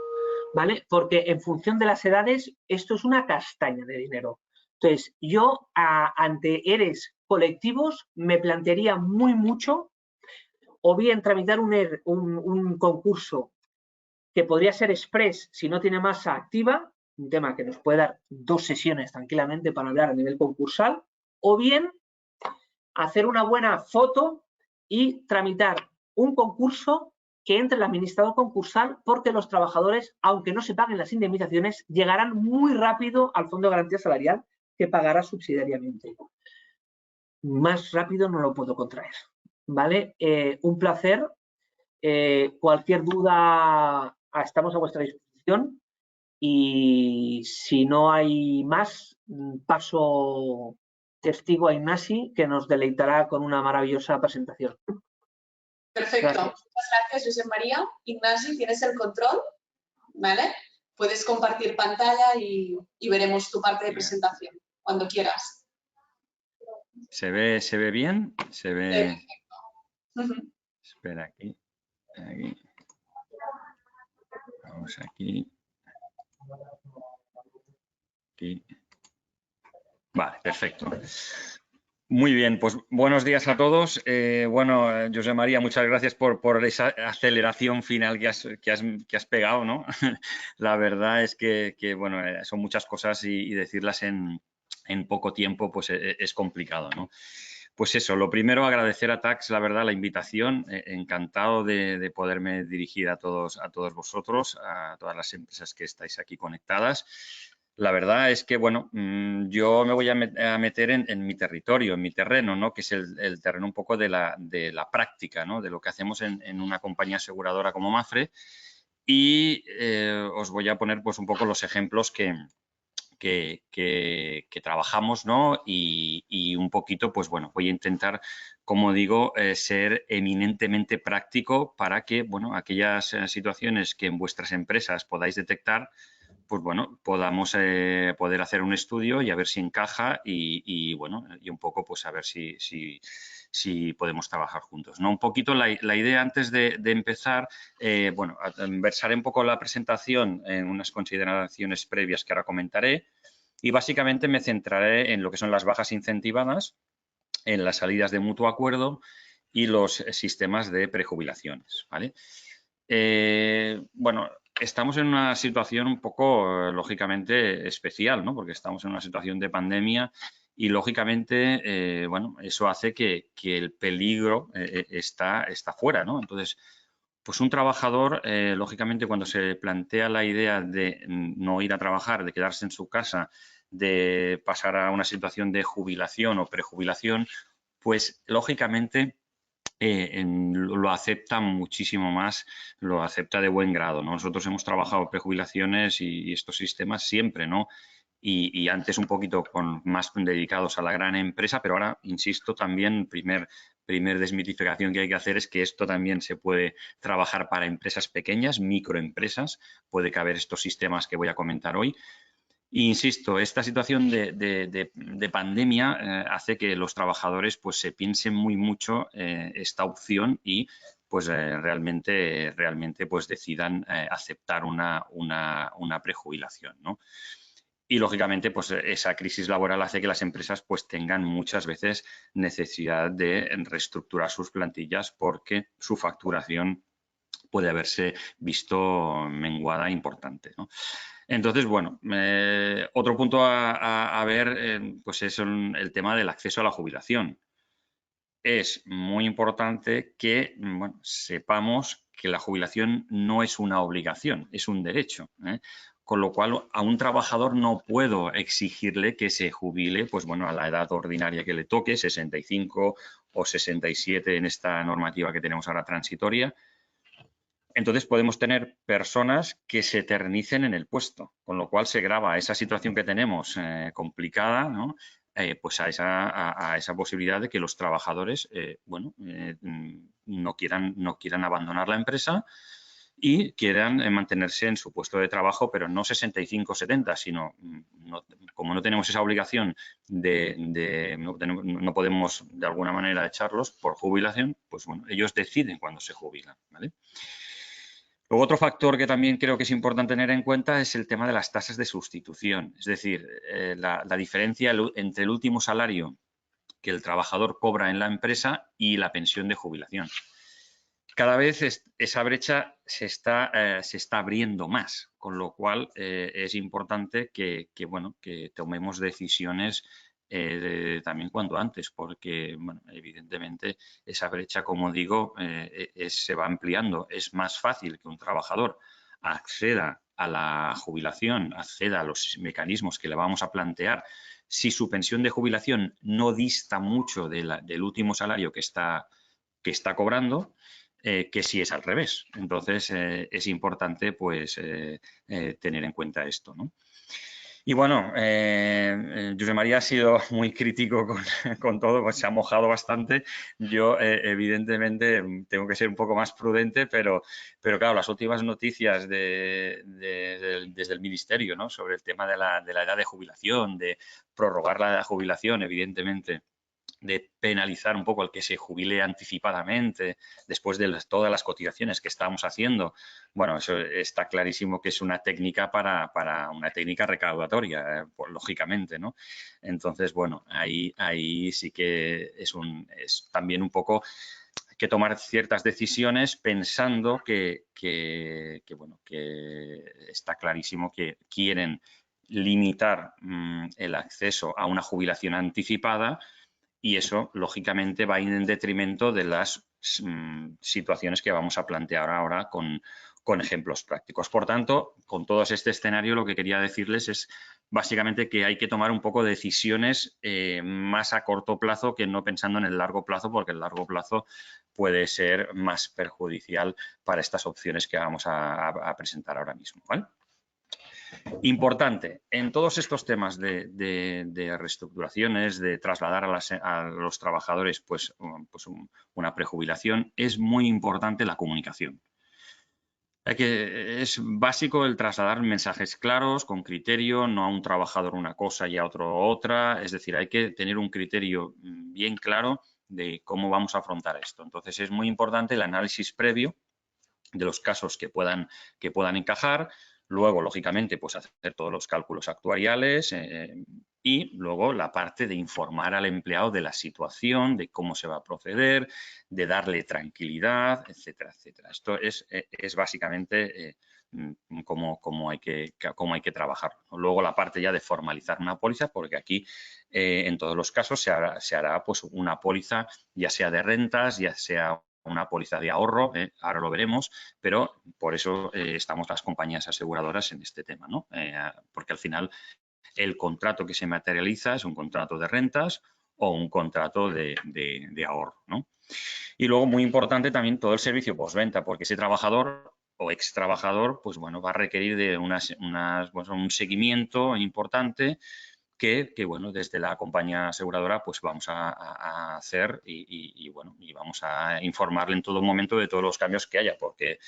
¿Vale? Porque en función de las edades, esto es una castaña de dinero. Entonces, yo ante EREs colectivos me plantearía mucho o bien tramitar un concurso que podría ser express si no tiene masa activa, un tema que nos puede dar 2 sesiones tranquilamente para hablar a nivel concursal, o bien hacer una buena foto y tramitar un concurso que entre el administrador concursal, porque los trabajadores, aunque no se paguen las indemnizaciones, llegarán muy rápido al Fondo de Garantía Salarial, que pagará subsidiariamente. Más rápido no lo puedo contraer, ¿vale? Un placer. Cualquier duda, estamos a vuestra disposición. Y si no hay más, paso testigo a Ignasi, que nos deleitará con una maravillosa presentación. Perfecto. Gracias. Muchas gracias, José María. Ignasi, tienes el control, ¿vale? Puedes compartir pantalla y veremos tu parte de presentación, cuando quieras. ¿Se ve bien? Se ve... Perfecto. Espera, aquí. Vamos aquí. Aquí. Vale, perfecto. Muy bien, pues buenos días a todos. Bueno, José María, muchas gracias por esa aceleración final que has pegado, ¿no? La verdad es que bueno, son muchas cosas y decirlas en poco tiempo pues es complicado, ¿no? Pues eso, lo primero, agradecer a Tax, la verdad, la invitación. Encantado de poderme dirigir a todos vosotros, a todas las empresas que estáis aquí conectadas. La verdad es que, bueno, yo me voy a meter en mi territorio, en mi terreno, ¿no? Que es el terreno un poco de la práctica, ¿no? De lo que hacemos en una compañía aseguradora como Mapfre. Y os voy a poner pues un poco los ejemplos que trabajamos, ¿no? Y un poquito, pues bueno, voy a intentar, como digo, ser eminentemente práctico para que, bueno, aquellas situaciones que en vuestras empresas podáis detectar, pues bueno, podamos poder hacer un estudio y a ver si encaja y bueno, y un poco pues a ver si podemos trabajar juntos, ¿no? Un poquito la idea antes de empezar, bueno, versaré un poco la presentación en unas consideraciones previas que ahora comentaré y básicamente me centraré en lo que son las bajas incentivadas, en las salidas de mutuo acuerdo y los sistemas de prejubilaciones, ¿vale? Bueno, estamos en una situación un poco, lógicamente, especial, ¿no? Porque estamos en una situación de pandemia y, lógicamente, bueno, eso hace que el peligro está fuera, ¿no? Entonces, pues un trabajador, lógicamente, cuando se plantea la idea de no ir a trabajar, de quedarse en su casa, de pasar a una situación de jubilación o prejubilación, pues, lógicamente, lo acepta muchísimo más, lo acepta de buen grado, ¿no? Nosotros hemos trabajado prejubilaciones y estos sistemas siempre, ¿no? Y antes un poquito más dedicados a la gran empresa, pero ahora, insisto, también primer desmitificación que hay que hacer es que esto también se puede trabajar para empresas pequeñas, microempresas, puede caber estos sistemas que voy a comentar hoy. Insisto, esta situación de pandemia hace que los trabajadores pues se piensen muy mucho esta opción y pues realmente pues decidan aceptar una prejubilación, ¿no? Y lógicamente pues esa crisis laboral hace que las empresas pues tengan muchas veces necesidad de reestructurar sus plantillas porque su facturación puede haberse visto menguada importante, ¿no? Entonces, bueno, otro punto a ver pues es el tema del acceso a la jubilación. Es muy importante que bueno, sepamos que la jubilación no es una obligación, es un derecho, ¿eh? Con lo cual, a un trabajador no puedo exigirle que se jubile, pues bueno, a la edad ordinaria que le toque, 65 o 67 en esta normativa que tenemos ahora transitoria. Entonces podemos tener personas que se eternicen en el puesto, con lo cual se grava esa situación que tenemos complicada, ¿no? Pues a esa posibilidad de que los trabajadores bueno, no quieran abandonar la empresa y quieran mantenerse en su puesto de trabajo, pero no 65 o 70, sino como no tenemos esa obligación no podemos de alguna manera echarlos por jubilación, pues bueno, ellos deciden cuándo se jubilan, ¿vale? Luego, otro factor que también creo que es importante tener en cuenta es el tema de las tasas de sustitución. Es decir, la diferencia entre el último salario que el trabajador cobra en la empresa y la pensión de jubilación. Cada vez esa brecha se está abriendo más, con lo cual es importante que tomemos decisiones también cuanto antes, porque bueno, evidentemente esa brecha, como digo, se va ampliando. Es más fácil que un trabajador acceda a la jubilación, acceda a los mecanismos que le vamos a plantear, si su pensión de jubilación no dista mucho del último salario que está cobrando, que si es al revés. Entonces, es importante pues tener en cuenta esto, ¿no? Y bueno, José María ha sido muy crítico con todo, pues se ha mojado bastante. Yo, evidentemente, tengo que ser un poco más prudente, pero claro, las últimas noticias desde el Ministerio, ¿no? Sobre el tema de la edad de jubilación, de prorrogar la edad de jubilación, evidentemente, de penalizar un poco al que se jubile anticipadamente después de todas las cotizaciones que estamos haciendo. Bueno, eso está clarísimo que es una técnica para una técnica recaudatoria, pues, lógicamente, ¿no? Entonces, bueno, ahí sí que es también un poco que tomar ciertas decisiones pensando que está clarísimo que quieren limitar el acceso a una jubilación anticipada. Y eso, lógicamente, va a ir en detrimento de las situaciones que vamos a plantear ahora con con ejemplos prácticos. Por tanto, con todo este escenario lo que quería decirles es básicamente que hay que tomar un poco de decisiones más a corto plazo que no pensando en el largo plazo, porque el largo plazo puede ser más perjudicial para estas opciones que vamos a presentar ahora mismo, ¿vale? Importante, en todos estos temas de reestructuraciones, de trasladar a los trabajadores pues una prejubilación, es muy importante la comunicación. Es básico el trasladar mensajes claros, con criterio, no a un trabajador una cosa y a otro otra. Es decir, hay que tener un criterio bien claro de cómo vamos a afrontar esto. Entonces, es muy importante el análisis previo de los casos que puedan encajar. Luego, lógicamente, pues hacer todos los cálculos actuariales y luego la parte de informar al empleado de la situación, de cómo se va a proceder, de darle tranquilidad, etcétera, etcétera. Esto es básicamente cómo hay que trabajar. Luego la parte ya de formalizar una póliza, porque aquí en todos los casos se hará pues una póliza, ya sea de rentas, ya sea una póliza de ahorro, ahora lo veremos, pero por eso estamos las compañías aseguradoras en este tema, ¿no? Porque al final el contrato que se materializa es un contrato de rentas o un contrato de ahorro, ¿no? Y luego, muy importante también todo el servicio postventa, porque ese trabajador o ex trabajador, pues bueno, va a requerir de un seguimiento importante que bueno, desde la compañía aseguradora pues vamos a hacer y vamos a informarle en todo momento de todos los cambios que haya, porque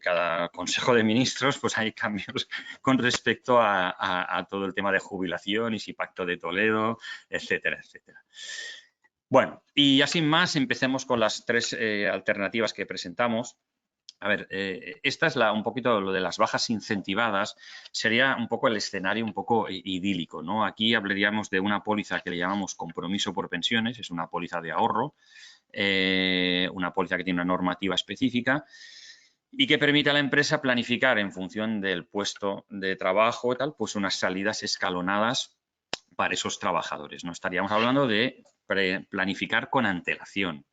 cada Consejo de Ministros pues hay cambios con respecto a todo el tema de jubilación y si Pacto de Toledo, etcétera, etcétera. Bueno, y ya sin más, empecemos con las tres alternativas que presentamos. A ver, esta es un poquito lo de las bajas incentivadas, sería un poco el escenario un poco idílico, ¿no? Aquí hablaríamos de una póliza que le llamamos compromiso por pensiones, es una póliza de ahorro, una póliza que tiene una normativa específica y que permite a la empresa planificar en función del puesto de trabajo y tal, pues unas salidas escalonadas para esos trabajadores. No estaríamos hablando de planificar con antelación.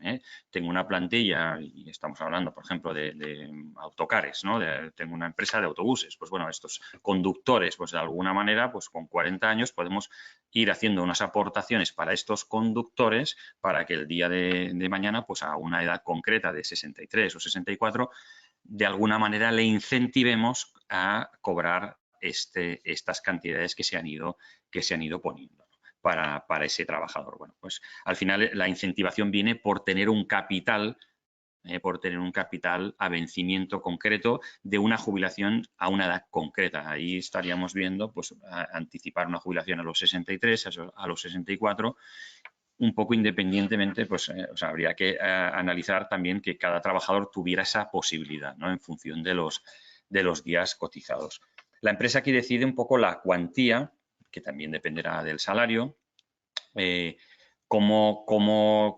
Tengo una plantilla y estamos hablando, por ejemplo, de autocares, ¿no? Tengo una empresa de autobuses. Pues bueno, estos conductores, pues de alguna manera, pues con 40 años podemos ir haciendo unas aportaciones para estos conductores para que el día de mañana, pues a una edad concreta de 63 o 64, de alguna manera le incentivemos a cobrar estas cantidades que se han ido poniendo para ese trabajador. Bueno, pues al final la incentivación viene por tener un capital a vencimiento concreto de una jubilación a una edad concreta. Ahí estaríamos viendo pues anticipar una jubilación a los 63, a los 64, un poco independientemente, pues habría que analizar también que cada trabajador tuviera esa posibilidad, ¿no? En función de los días cotizados. La empresa aquí decide un poco la cuantía, que también dependerá del salario, cómo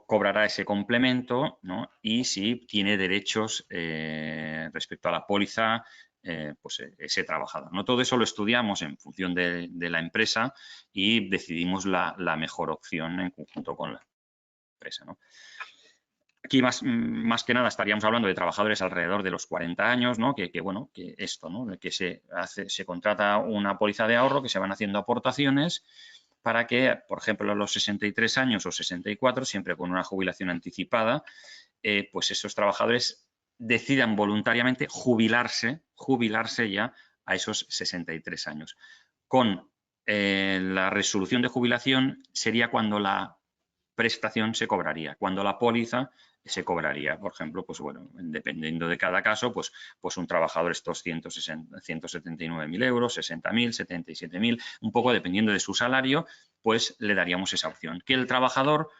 cobrará ese complemento, ¿no? Y si tiene derechos respecto a la póliza, pues ese trabajador, ¿no? Todo eso lo estudiamos en función de la empresa y decidimos la mejor opción en conjunto con la empresa, ¿no? Aquí más que nada estaríamos hablando de trabajadores alrededor de los 40 años, ¿no? Que esto, ¿no? Que se contrata una póliza de ahorro, que se van haciendo aportaciones para que, por ejemplo, a los 63 años o 64, siempre con una jubilación anticipada, pues esos trabajadores decidan voluntariamente jubilarse ya a esos 63 años. Con la resolución de jubilación sería cuando la prestación se cobraría, cuando la póliza se cobraría. Por ejemplo, pues bueno, dependiendo de cada caso, pues un trabajador estos 179.000 euros, 60.000, 77.000, un poco dependiendo de su salario, pues le daríamos esa opción. ¿Que el trabajador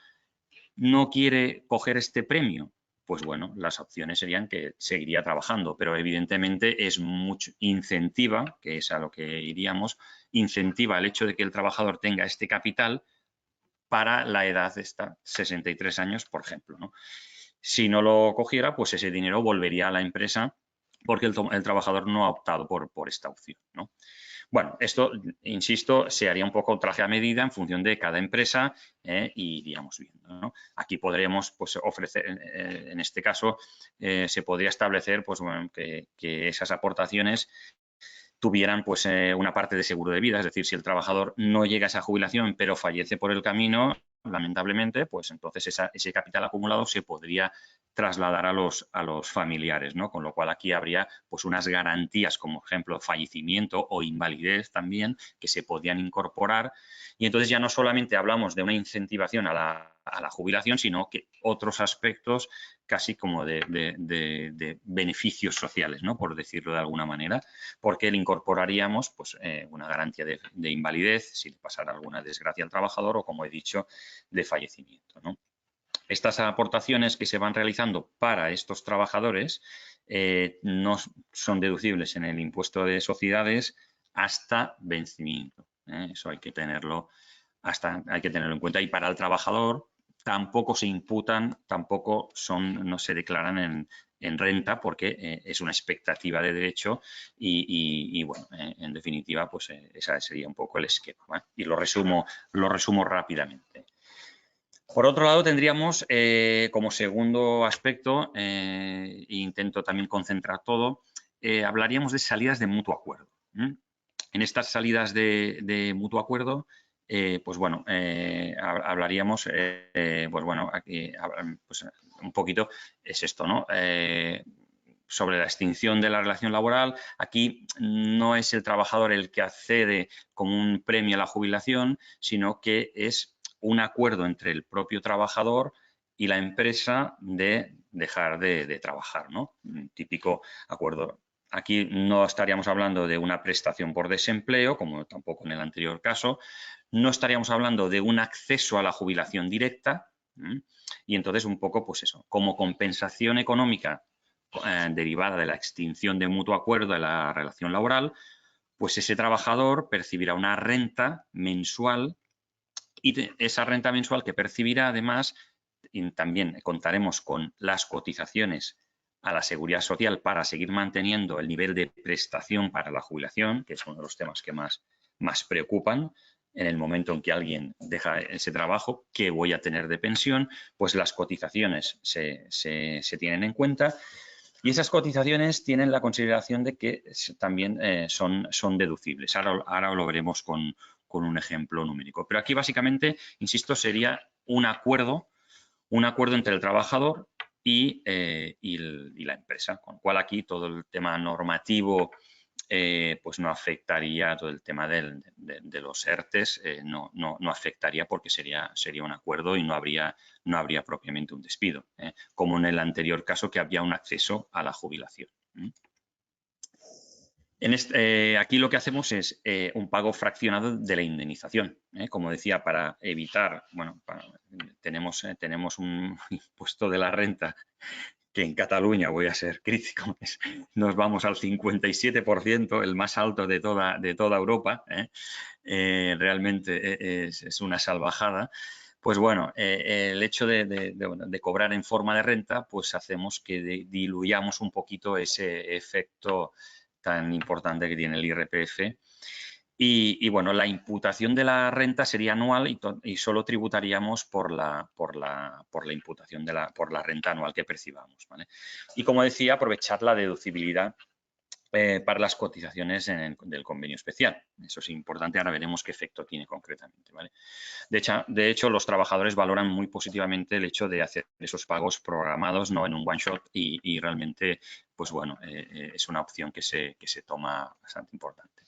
no quiere coger este premio? Pues bueno, las opciones serían que seguiría trabajando, pero evidentemente es mucho incentiva, que es a lo que iríamos, incentiva el hecho de que el trabajador tenga este capital para la edad de 63 años, por ejemplo, ¿no? Si no lo cogiera, pues ese dinero volvería a la empresa porque el trabajador no ha optado por esta opción, ¿no? Bueno, esto, insisto, se haría un poco traje a medida en función de cada empresa y iríamos viendo, ¿no? Aquí podremos pues, ofrecer, en este caso, se podría establecer pues, bueno, que esas aportaciones tuvieran pues, una parte de seguro de vida, es decir, si el trabajador no llega a esa jubilación pero fallece por el camino, lamentablemente, pues entonces ese capital acumulado se podría trasladar a los familiares, ¿no? Con lo cual aquí habría pues unas garantías como ejemplo fallecimiento o invalidez también que se podían incorporar y entonces ya no solamente hablamos de una incentivación a la jubilación, sino que otros aspectos casi como de beneficios sociales, ¿no? Por decirlo de alguna manera, porque le incorporaríamos pues, una garantía de invalidez si le pasara alguna desgracia al trabajador o, como he dicho, de fallecimiento, ¿no? Estas aportaciones que se van realizando para estos trabajadores no son deducibles en el impuesto de sociedades hasta vencimiento. Eso hay que tenerlo en cuenta. Y para el trabajador tampoco se imputan, no se declaran en renta porque es una expectativa de derecho y bueno, en definitiva, pues ese sería un poco el esquema, ¿vale? Y lo resumo rápidamente. Por otro lado, tendríamos como segundo aspecto, e intento también concentrar todo, hablaríamos de salidas de mutuo acuerdo. En estas salidas de mutuo acuerdo, pues bueno, hablaríamos, pues bueno, aquí pues un poquito es esto, ¿no? Sobre la extinción de la relación laboral. Aquí no es el trabajador el que accede como un premio a la jubilación, sino que es un acuerdo entre el propio trabajador y la empresa de dejar de trabajar, ¿no? Un típico acuerdo. Aquí no estaríamos hablando de una prestación por desempleo, como tampoco en el anterior caso. No estaríamos hablando de un acceso a la jubilación directa. Y entonces un poco, pues eso, como compensación económica derivada de la extinción de mutuo acuerdo de la relación laboral, pues ese trabajador percibirá una renta mensual y esa renta mensual que percibirá, además, también contaremos con las cotizaciones a la Seguridad Social para seguir manteniendo el nivel de prestación para la jubilación, que es uno de los temas que más preocupan. En el momento en que alguien deja ese trabajo, ¿qué voy a tener de pensión? Pues las cotizaciones se tienen en cuenta y esas cotizaciones tienen la consideración de que también son deducibles. Ahora lo veremos con un ejemplo numérico. Pero aquí básicamente, insisto, sería un acuerdo entre el trabajador y la empresa, con lo cual aquí todo el tema normativo pues no afectaría, todo el tema de los ERTES no afectaría porque sería un acuerdo y no habría propiamente un despido, como en el anterior caso que había un acceso a la jubilación. Aquí lo que hacemos es un pago fraccionado de la indemnización. Como decía, para evitar, bueno, tenemos un impuesto de la renta que en Cataluña, voy a ser crítico, nos vamos al 57%, el más alto de toda Europa. Realmente es una salvajada. Pues bueno, el hecho de cobrar en forma de renta, pues hacemos que diluyamos un poquito ese efecto tan importante que tiene el IRPF. Y bueno, la imputación de la renta sería anual y solo tributaríamos por la imputación por la renta anual que percibamos, ¿vale? Y como decía, aprovechar la deducibilidad para las cotizaciones del convenio especial. Eso es importante, ahora veremos qué efecto tiene concretamente, ¿vale? De hecho, los trabajadores valoran muy positivamente el hecho de hacer esos pagos programados, no en un one shot y realmente, pues bueno, es una opción que se toma bastante importante.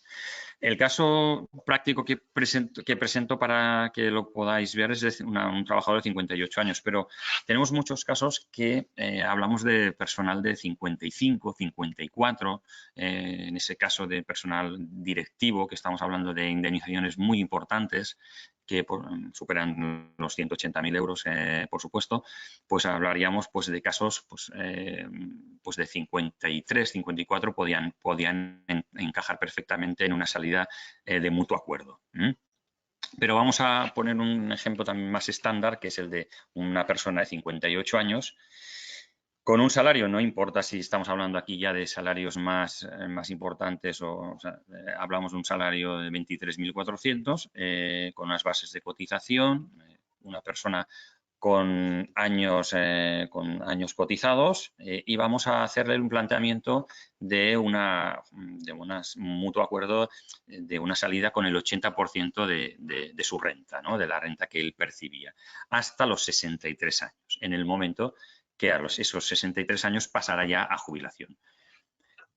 El caso práctico que presento para que lo podáis ver es de un trabajador de 58 años, pero tenemos muchos casos que hablamos de personal de 55, 54, en ese caso de personal directivo, que estamos hablando de indemnizaciones muy importantes, que superan los 180.000 euros, por supuesto, pues hablaríamos pues, de casos pues de 53, 54 podían encajar perfectamente en una salida de mutuo acuerdo. Pero vamos a poner un ejemplo también más estándar, que es el de una persona de 58 años Con un salario, no importa si estamos hablando aquí ya de salarios más importantes o sea, hablamos de un salario de 23.400 con unas bases de cotización, una persona con años cotizados y vamos a hacerle un planteamiento de un mutuo acuerdo de una salida con el 80% de su renta, ¿no? De la renta que él percibía, hasta los 63 años, en el momento que a esos 63 años pasará ya a jubilación.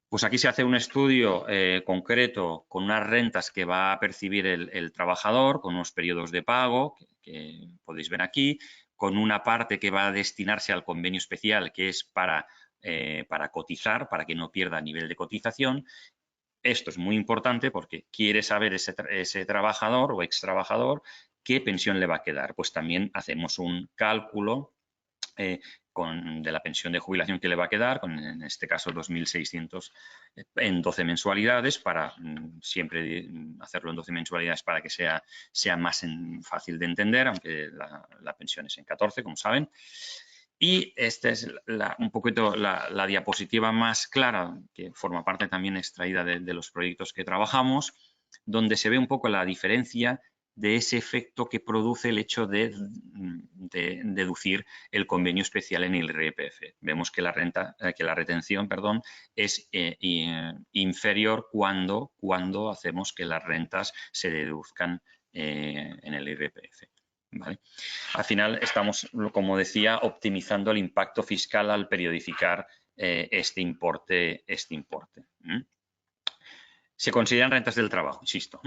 Pues aquí se hace un estudio concreto con unas rentas que va a percibir el trabajador, con unos periodos de pago que podéis ver aquí, con una parte que va a destinarse al convenio especial, que es para cotizar, para que no pierda nivel de cotización. Esto es muy importante porque quiere saber ese trabajador o ex trabajador qué pensión le va a quedar. Pues también hacemos un cálculo de la pensión de jubilación que le va a quedar, en este caso 2.600 en 12 mensualidades, para siempre hacerlo en 12 mensualidades para que sea más fácil de entender, aunque la pensión es en 14, como saben. Y esta es un poquito la diapositiva más clara, que forma parte también extraída de los proyectos que trabajamos, donde se ve un poco la diferencia de ese efecto que produce el hecho de deducir el convenio especial en el IRPF. Vemos que la retención, es inferior cuando hacemos que las rentas se deduzcan en el IRPF. ¿Vale? Al final estamos, como decía, optimizando el impacto fiscal al periodificar este importe. Se consideran rentas del trabajo, insisto.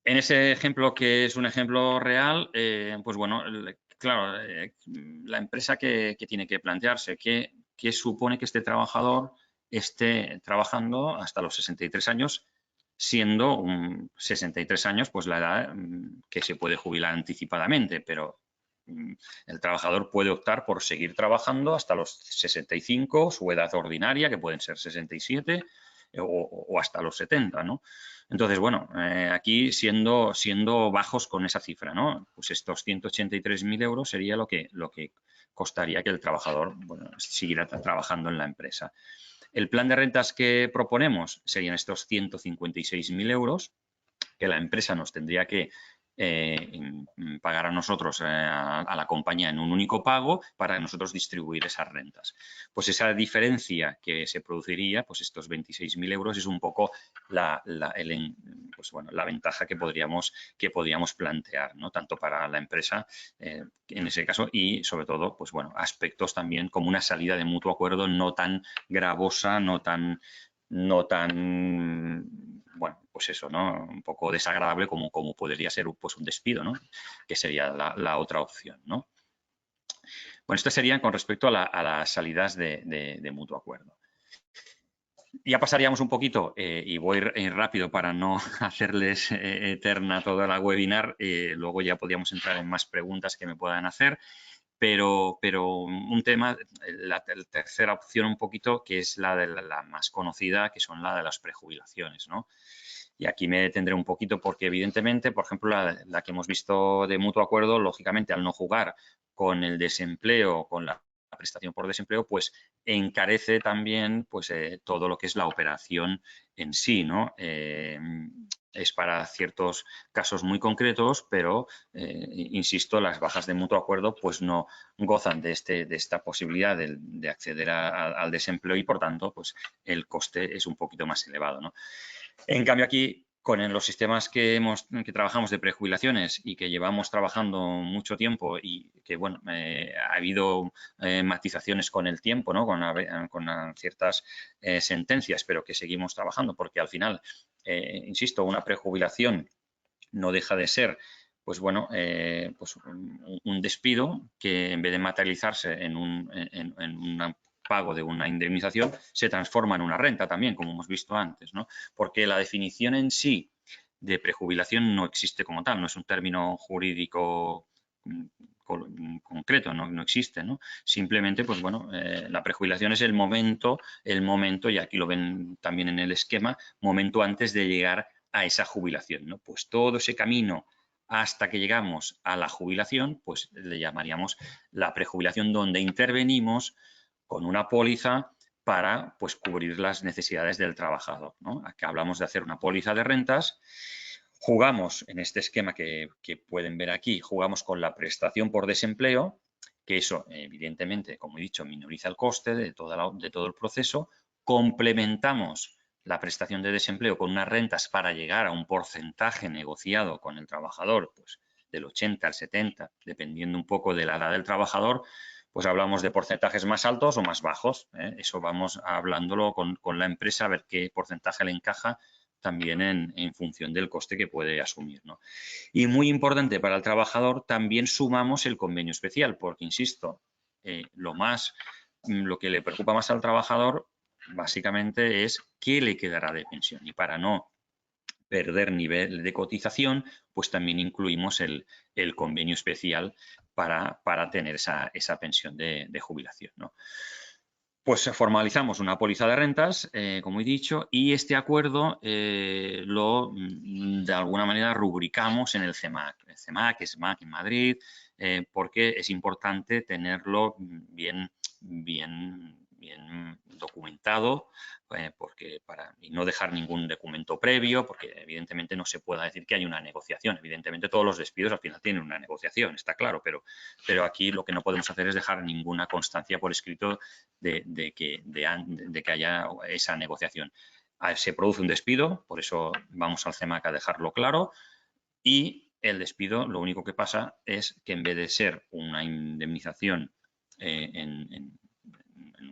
En ese ejemplo, que es un ejemplo real, pues bueno, claro, la empresa que tiene que plantearse que supone que este trabajador esté trabajando hasta los 63 años, siendo 63 años pues la edad que se puede jubilar anticipadamente, pero el trabajador puede optar por seguir trabajando hasta los 65, su edad ordinaria, que pueden ser 67 o hasta los 70, ¿no? Entonces, bueno, aquí siendo bajos con esa cifra, ¿no? Pues estos 183.000 euros sería lo que costaría que el trabajador siguiera trabajando en la empresa. El plan de rentas que proponemos serían estos 156.000 euros que la empresa nos tendría que pagar a nosotros, a la compañía, en un único pago para nosotros distribuir esas rentas. Pues esa diferencia que se produciría, pues estos 26.000 euros, es un poco la ventaja que podríamos plantear, ¿no? Tanto para la empresa en ese caso y sobre todo, pues bueno, aspectos también como una salida de mutuo acuerdo no tan gravosa, no tan bueno, pues eso, ¿no? Un poco desagradable como podría ser pues un despido, ¿no? Que sería la otra opción, ¿no? Bueno, estas serían con respecto a las salidas de mutuo acuerdo. Ya pasaríamos un poquito, y voy rápido para no hacerles eterna toda la webinar, luego ya podríamos entrar en más preguntas que me puedan hacer, pero un tema, la tercera opción un poquito, que es la más conocida, que son la de las prejubilaciones, ¿no? Y aquí me detendré un poquito porque, evidentemente, por ejemplo, la que hemos visto de mutuo acuerdo, lógicamente, al no jugar con el desempleo, con la prestación por desempleo, pues encarece también pues, todo lo que es la operación en sí, ¿no? Es para ciertos casos muy concretos, pero, insisto, las bajas de mutuo acuerdo pues no gozan de esta posibilidad de acceder al desempleo y, por tanto, pues el coste es un poquito más elevado, ¿no? En cambio, aquí, con los sistemas que trabajamos de prejubilaciones y que llevamos trabajando mucho tiempo y que, bueno, ha habido matizaciones con el tiempo, ¿no? Con ciertas sentencias, pero que seguimos trabajando porque al final, insisto, una prejubilación no deja de ser pues bueno, pues un despido que en vez de materializarse en un pago de una indemnización, se transforma en una renta también, como hemos visto antes, ¿no? Porque la definición en sí de prejubilación no existe como tal, no es un término jurídico concreto, no existe, ¿no? Simplemente, pues bueno, la prejubilación es el momento, y aquí lo ven también en el esquema, momento antes de llegar a esa jubilación, ¿no? Pues todo ese camino hasta que llegamos a la jubilación, pues le llamaríamos la prejubilación, donde intervenimos con una póliza para, pues, cubrir las necesidades del trabajador, ¿no? Aquí hablamos de hacer una póliza de rentas. Jugamos en este esquema que pueden ver aquí, jugamos con la prestación por desempleo, que eso, evidentemente, como he dicho, minoriza el coste de todo el proceso. Complementamos la prestación de desempleo con unas rentas para llegar a un porcentaje negociado con el trabajador, pues del 80 al 70, dependiendo un poco de la edad del trabajador, pues hablamos de porcentajes más altos o más bajos. Eso vamos hablándolo con la empresa, a ver qué porcentaje le encaja también en función del coste que puede asumir, ¿no? Y muy importante para el trabajador, también sumamos el convenio especial, porque, insisto, lo que le preocupa más al trabajador básicamente es qué le quedará de pensión. Y para no perder nivel de cotización, pues también incluimos el convenio especial para tener esa pensión de jubilación, ¿no? Pues formalizamos una póliza de rentas, como he dicho, y este acuerdo de alguna manera rubricamos en el CEMAC. El CEMAC es SMAC en Madrid, porque es importante tenerlo bien documentado, y no dejar ningún documento previo, porque evidentemente no se pueda decir que hay una negociación. Evidentemente todos los despidos al final tienen una negociación, está claro, pero aquí lo que no podemos hacer es dejar ninguna constancia por escrito de que haya esa negociación. Se produce un despido, por eso vamos al CEMAC a dejarlo claro, y el despido lo único que pasa es que en vez de ser una indemnización en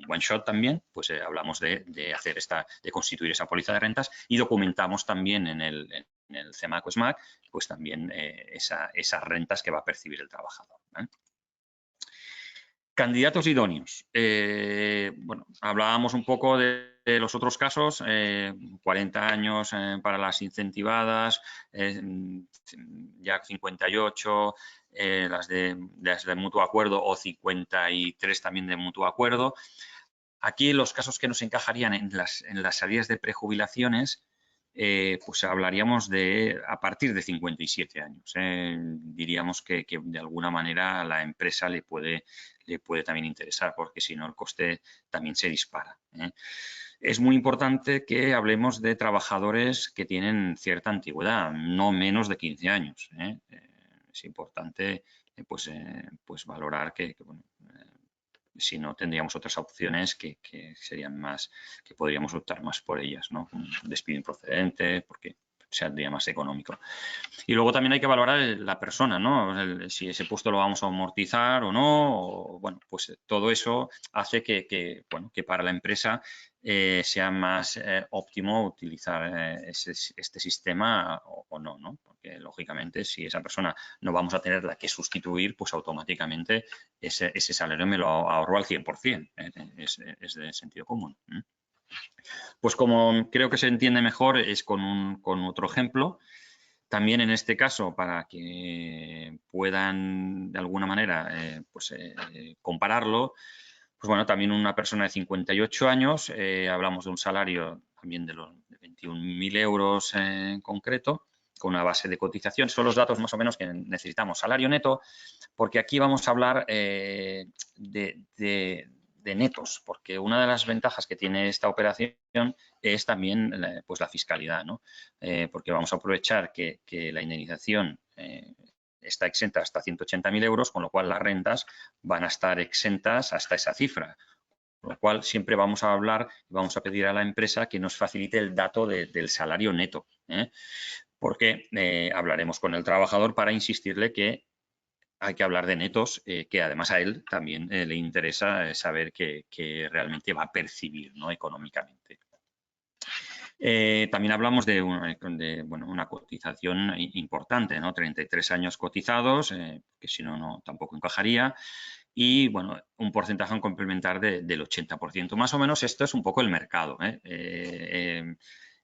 one shot también, pues hablamos de constituir esa póliza de rentas y documentamos también en el CEMAC o SMAC, pues también esas rentas que va a percibir el trabajador, ¿eh? Candidatos idóneos. Bueno, hablábamos un poco de los otros casos, 40 años para las incentivadas, ya 58, las de mutuo acuerdo, o 53 también de mutuo acuerdo. Aquí los casos que nos encajarían en las salidas de prejubilaciones, pues hablaríamos a partir de 57 años. Diríamos que de alguna manera a la empresa le puede también interesar, porque si no el coste también se dispara. Es muy importante que hablemos de trabajadores que tienen cierta antigüedad, no menos de 15 años. Es importante pues valorar que bueno, si no, tendríamos otras opciones que serían más, que podríamos optar más por ellas, ¿no? Un despido improcedente, porque sería más económico. Y luego también hay que valorar la persona, ¿no? Si ese puesto lo vamos a amortizar o no, o, bueno, pues todo eso hace que para la empresa sea más óptimo utilizar este sistema o no, ¿no? Porque, lógicamente, si esa persona no vamos a tenerla que sustituir, pues automáticamente ese salario me lo ahorro al 100%. Es de sentido común. Pues como creo que se entiende mejor es con otro ejemplo. También en este caso, para que puedan de alguna manera compararlo, pues bueno, también una persona de 58 años, hablamos de un salario también de 21.000 euros en concreto, con una base de cotización. Son los datos más o menos que necesitamos. Salario neto, porque aquí vamos a hablar de netos, porque una de las ventajas que tiene esta operación es también pues la fiscalidad, ¿no? Porque vamos a aprovechar que la indemnización está exenta hasta 180.000 euros, con lo cual las rentas van a estar exentas hasta esa cifra. Con lo cual siempre vamos a hablar y vamos a pedir a la empresa que nos facilite el dato del salario neto, porque hablaremos con el trabajador para insistirle que hay que hablar de netos, que además a él también le interesa saber que realmente va a percibir, ¿no? Económicamente. También hablamos de una cotización importante, ¿no? 33 años cotizados, que si no, tampoco encajaría. Y, bueno, un porcentaje complementar del 80%. Más o menos esto es un poco el mercado.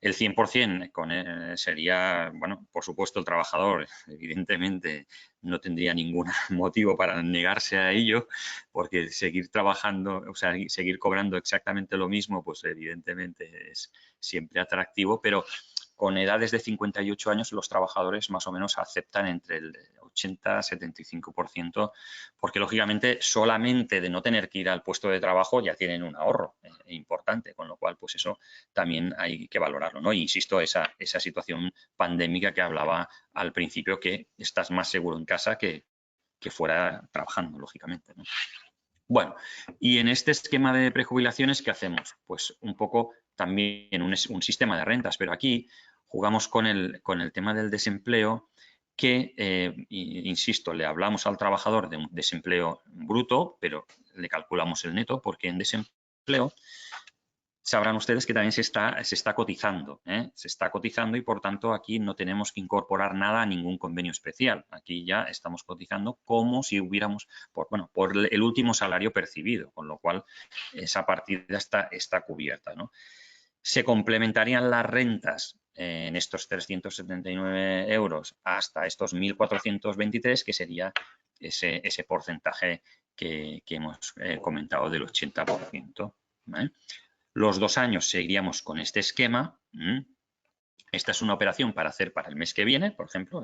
El 100% sería, bueno, por supuesto el trabajador, evidentemente, no tendría ningún motivo para negarse a ello, porque seguir trabajando, o sea, seguir cobrando exactamente lo mismo, pues evidentemente es siempre atractivo, pero con edades de 58 años los trabajadores más o menos aceptan entre el 80-75%, porque lógicamente solamente de no tener que ir al puesto de trabajo ya tienen un ahorro importante, con lo cual pues eso también hay que valorarlo, ¿no? E insisto, esa situación pandémica que hablaba al principio, que estás más seguro en casa que fuera trabajando, lógicamente, ¿no? Bueno, y en este esquema de prejubilaciones, ¿qué hacemos? Pues un poco también un sistema de rentas, pero aquí jugamos con el tema del desempleo, que, insisto, le hablamos al trabajador de un desempleo bruto, pero le calculamos el neto, porque en desempleo sabrán ustedes que también se está cotizando, ¿eh? Se está cotizando y, por tanto, aquí no tenemos que incorporar nada a ningún convenio especial. Aquí ya estamos cotizando como si hubiéramos, por el último salario percibido, con lo cual esa partida está cubierta, ¿no? Se complementarían las rentas en estos 379 euros hasta estos 1.423, que sería ese porcentaje que hemos comentado del 80%, ¿vale? Los 2 años seguiríamos con este esquema. Esta es una operación para hacer para el mes que viene, por ejemplo.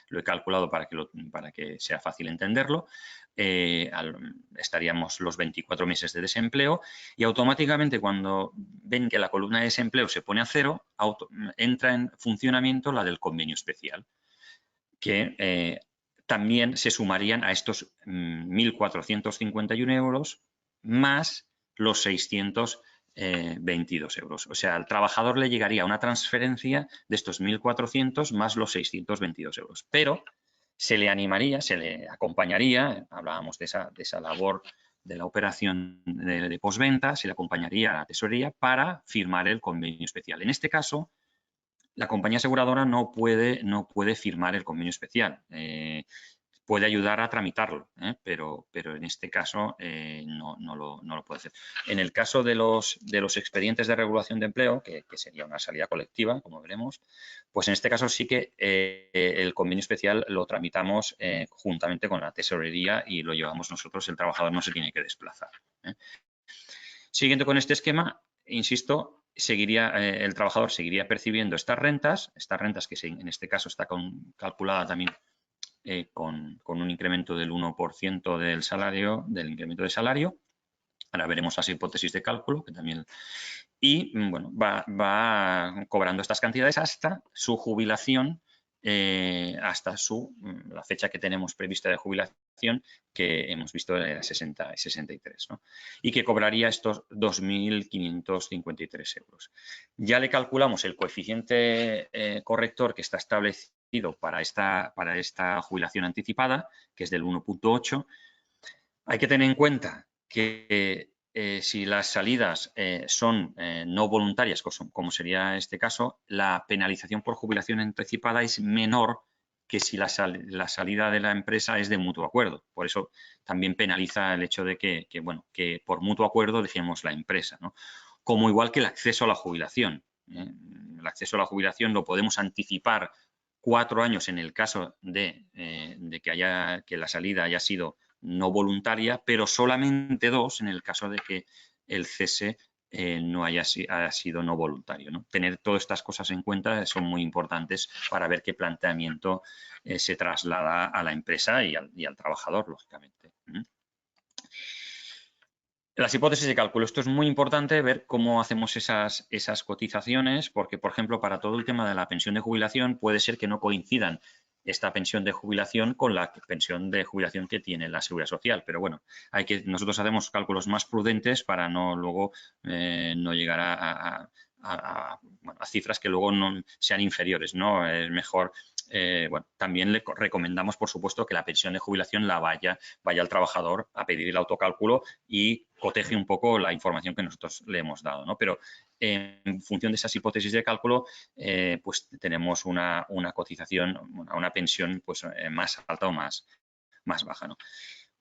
Lo he calculado para que sea fácil entenderlo. Estaríamos los 24 meses de desempleo y automáticamente, cuando ven que la columna de desempleo se pone a 0, entra en funcionamiento la del convenio especial, que también se sumarían a estos 1.451 euros más los 622 euros. O sea, al trabajador le llegaría una transferencia de estos 1.400 más los 622 euros. Pero se le animaría, se le acompañaría, hablábamos de esa labor de la operación de postventa, se le acompañaría a la tesorería para firmar el convenio especial. En este caso, la compañía aseguradora no puede firmar el convenio especial. Puede ayudar a tramitarlo, pero en este caso no lo puede hacer. En el caso de los expedientes de regulación de empleo, que sería una salida colectiva, como veremos, pues en este caso sí que el convenio especial lo tramitamos juntamente con la tesorería y lo llevamos nosotros, el trabajador no se tiene que desplazar. Siguiendo con este esquema, insisto, el trabajador seguiría percibiendo estas rentas que en este caso está calculada también con un incremento del 1% del salario, del incremento de salario. Ahora veremos las hipótesis de cálculo, que también. Y bueno, va cobrando estas cantidades hasta su jubilación, hasta la fecha que tenemos prevista de jubilación, que hemos visto era 63, ¿no? Y que cobraría estos 2.553 euros. Ya le calculamos el coeficiente corrector que está establecido para esta jubilación anticipada, que es del 1,8. Hay que tener en cuenta que si las salidas son no voluntarias, como sería este caso, la penalización por jubilación anticipada es menor que si la salida de la empresa es de mutuo acuerdo. Por eso también penaliza el hecho de que por mutuo acuerdo dejemos la empresa, ¿no? Como igual que el acceso a la jubilación. El acceso a la jubilación lo podemos anticipar 4 años en el caso de que la salida haya sido no voluntaria, pero solamente 2 en el caso de que el cese no haya sido no voluntario, ¿no? Tener todas estas cosas en cuenta son muy importantes para ver qué planteamiento se traslada a la empresa y al trabajador, lógicamente. Las hipótesis de cálculo. Esto es muy importante, ver cómo hacemos esas cotizaciones, porque, por ejemplo, para todo el tema de la pensión de jubilación puede ser que no coincidan esta pensión de jubilación con la pensión de jubilación que tiene la Seguridad Social. Pero bueno, nosotros hacemos cálculos más prudentes para luego no llegar a cifras que luego no sean inferiores, ¿no? Es mejor. También le recomendamos, por supuesto, que la pensión de jubilación vaya al trabajador a pedir el autocálculo y coteje un poco la información que nosotros le hemos dado, ¿no? Pero en función de esas hipótesis de cálculo, pues tenemos una cotización, una pensión pues más alta o más baja, ¿no?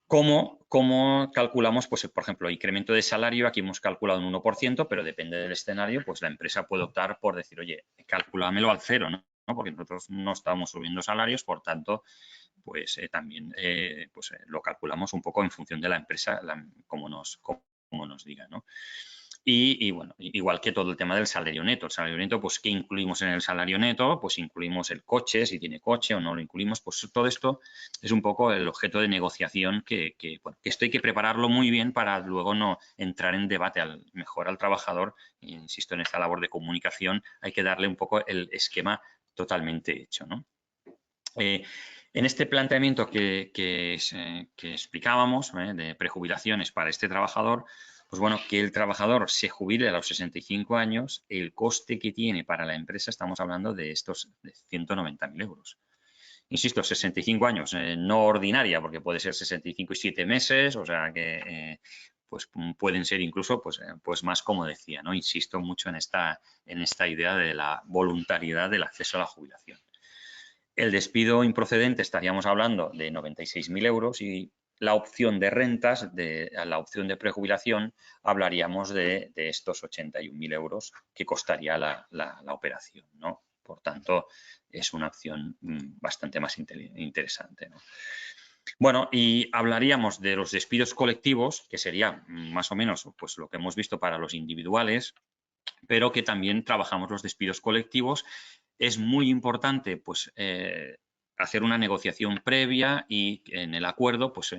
¿Cómo calculamos? Pues, por ejemplo, incremento de salario, aquí hemos calculado un 1%, pero depende del escenario, pues la empresa puede optar por decir, oye, calculámelo al 0, ¿no? Porque nosotros no estamos subiendo salarios, por tanto, pues también lo calculamos un poco en función de la empresa, como nos diga, ¿no? Y bueno, igual que todo el tema del salario neto. El salario neto, pues, ¿qué incluimos en el salario neto? Pues incluimos el coche, si tiene coche o no lo incluimos. Pues todo esto es un poco el objeto de negociación bueno, que esto hay que prepararlo muy bien para luego no entrar en debate mejor al trabajador. Insisto, en esta labor de comunicación hay que darle un poco el esquema totalmente hecho, ¿no? En este planteamiento que explicábamos, de prejubilaciones para este trabajador, pues bueno, que el trabajador se jubile a los 65 años, el coste que tiene para la empresa, estamos hablando de estos de 190.000 euros. Insisto, 65 años, no ordinaria, porque puede ser 65 y 7 meses, o sea que pues pueden ser incluso pues más, como decía, ¿no? Insisto mucho en esta idea de la voluntariedad del acceso a la jubilación. El despido improcedente estaríamos hablando de 96.000 euros y la opción de rentas, la opción de prejubilación, hablaríamos de estos 81.000 euros que costaría la operación, ¿no? Por tanto, es una opción bastante más interesante, ¿no? Bueno, y hablaríamos de los despidos colectivos, que sería más o menos pues, lo que hemos visto para los individuales, pero que también trabajamos los despidos colectivos. Es muy importante pues, hacer una negociación previa y en el acuerdo pues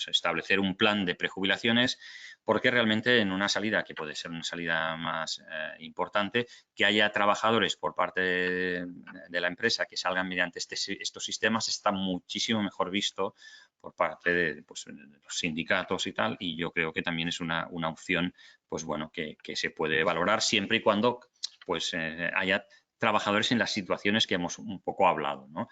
establecer un plan de prejubilaciones, porque realmente en una salida, que puede ser una salida más importante, que haya trabajadores por parte de la empresa que salgan mediante estos sistemas está muchísimo mejor visto por parte de los sindicatos y tal, y yo creo que también es una opción pues bueno, que se puede valorar siempre y cuando pues haya trabajadores en las situaciones que hemos un poco hablado, ¿no?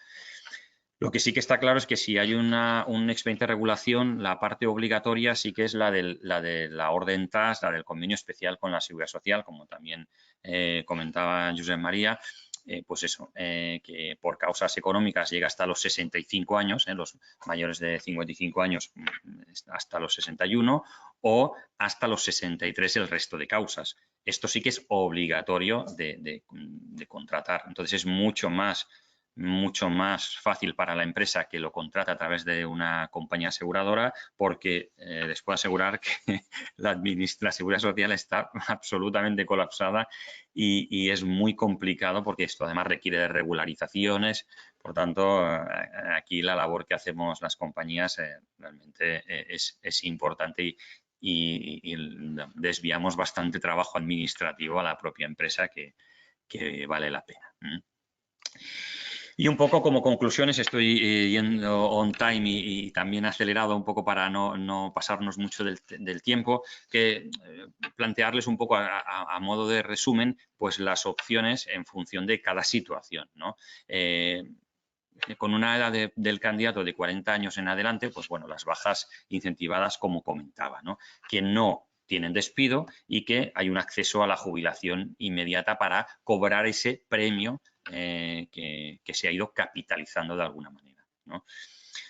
Lo que sí que está claro es que si hay un expediente de regulación, la parte obligatoria sí que es la de la orden TAS, la del convenio especial con la Seguridad Social, como también comentaba Josep María, pues eso, que por causas económicas llega hasta los 65 años, los mayores de 55 años hasta los 61 o hasta los 63 el resto de causas. Esto sí que es obligatorio de contratar. Entonces es mucho más fácil para la empresa que lo contrata a través de una compañía aseguradora, porque les puedo asegurar que la Seguridad Social está absolutamente colapsada y es muy complicado porque esto además requiere de regularizaciones. Por tanto, aquí la labor que hacemos las compañías realmente es importante y desviamos bastante trabajo administrativo a la propia empresa que vale la pena. Y un poco como conclusiones, estoy yendo on time y también acelerado un poco para no pasarnos mucho del tiempo, que plantearles un poco a modo de resumen pues las opciones en función de cada situación, ¿no? Con una edad del candidato de 40 años en adelante, pues bueno, las bajas incentivadas como comentaba, ¿no? Que no tienen despido y que hay un acceso a la jubilación inmediata para cobrar ese premio que se ha ido capitalizando de alguna manera, ¿no?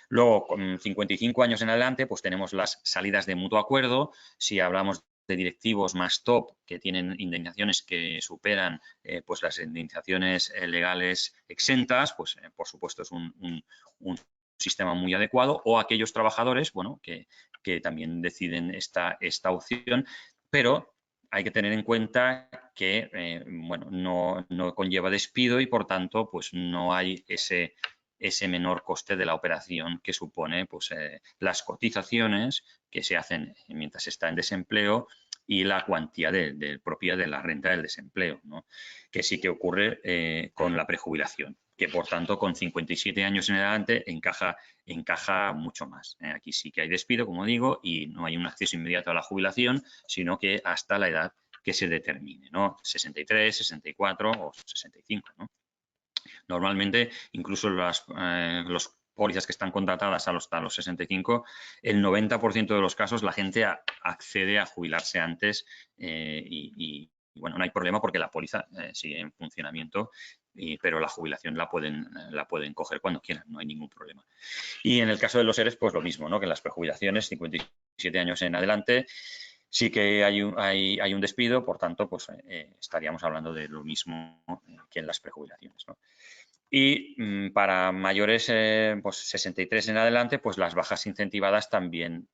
Luego, con 55 años en adelante, pues tenemos las salidas de mutuo acuerdo. Si hablamos de directivos más top que tienen indemnizaciones que superan pues las indemnizaciones legales exentas, pues por supuesto es un sistema muy adecuado, o aquellos trabajadores, bueno, que también deciden esta opción, pero hay que tener en cuenta que bueno, no conlleva despido y por tanto pues no hay ese menor coste de la operación que supone pues, las cotizaciones que se hacen mientras está en desempleo y la cuantía propia de la renta del desempleo, ¿no? Que sí que ocurre con la prejubilación, que por tanto con 57 años en adelante encaja mucho más. Aquí sí que hay despido, como digo, y no hay un acceso inmediato a la jubilación, sino que hasta la edad que se determine, ¿no? 63, 64 o 65, ¿no? Normalmente, incluso los pólizas que están contratadas hasta los 65, el 90% de los casos la gente accede a jubilarse antes y bueno, no hay problema porque la póliza sigue en funcionamiento, pero la jubilación la pueden coger cuando quieran, no hay ningún problema. Y en el caso de los ERES, pues lo mismo, ¿no? Que en las prejubilaciones, 57 años en adelante, sí que hay un despido, por tanto, pues estaríamos hablando de lo mismo que en las prejubilaciones, ¿no? Y para mayores pues 63 en adelante, pues las bajas incentivadas también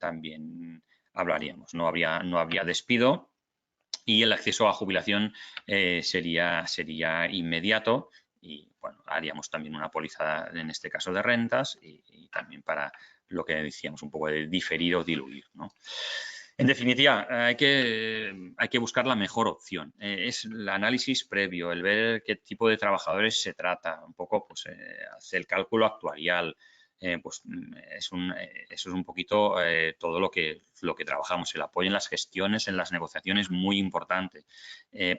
hablaríamos. No habría despido y el acceso a jubilación sería inmediato y, bueno, haríamos también una póliza, en este caso, de rentas y también para lo que decíamos, un poco de diferir o diluir, ¿no? En definitiva, hay que buscar la mejor opción. Es el análisis previo, el ver qué tipo de trabajadores se trata, un poco pues, hacer el cálculo actuarial. Pues eso es un poquito todo lo que trabajamos, el apoyo en las gestiones, en las negociaciones, muy importante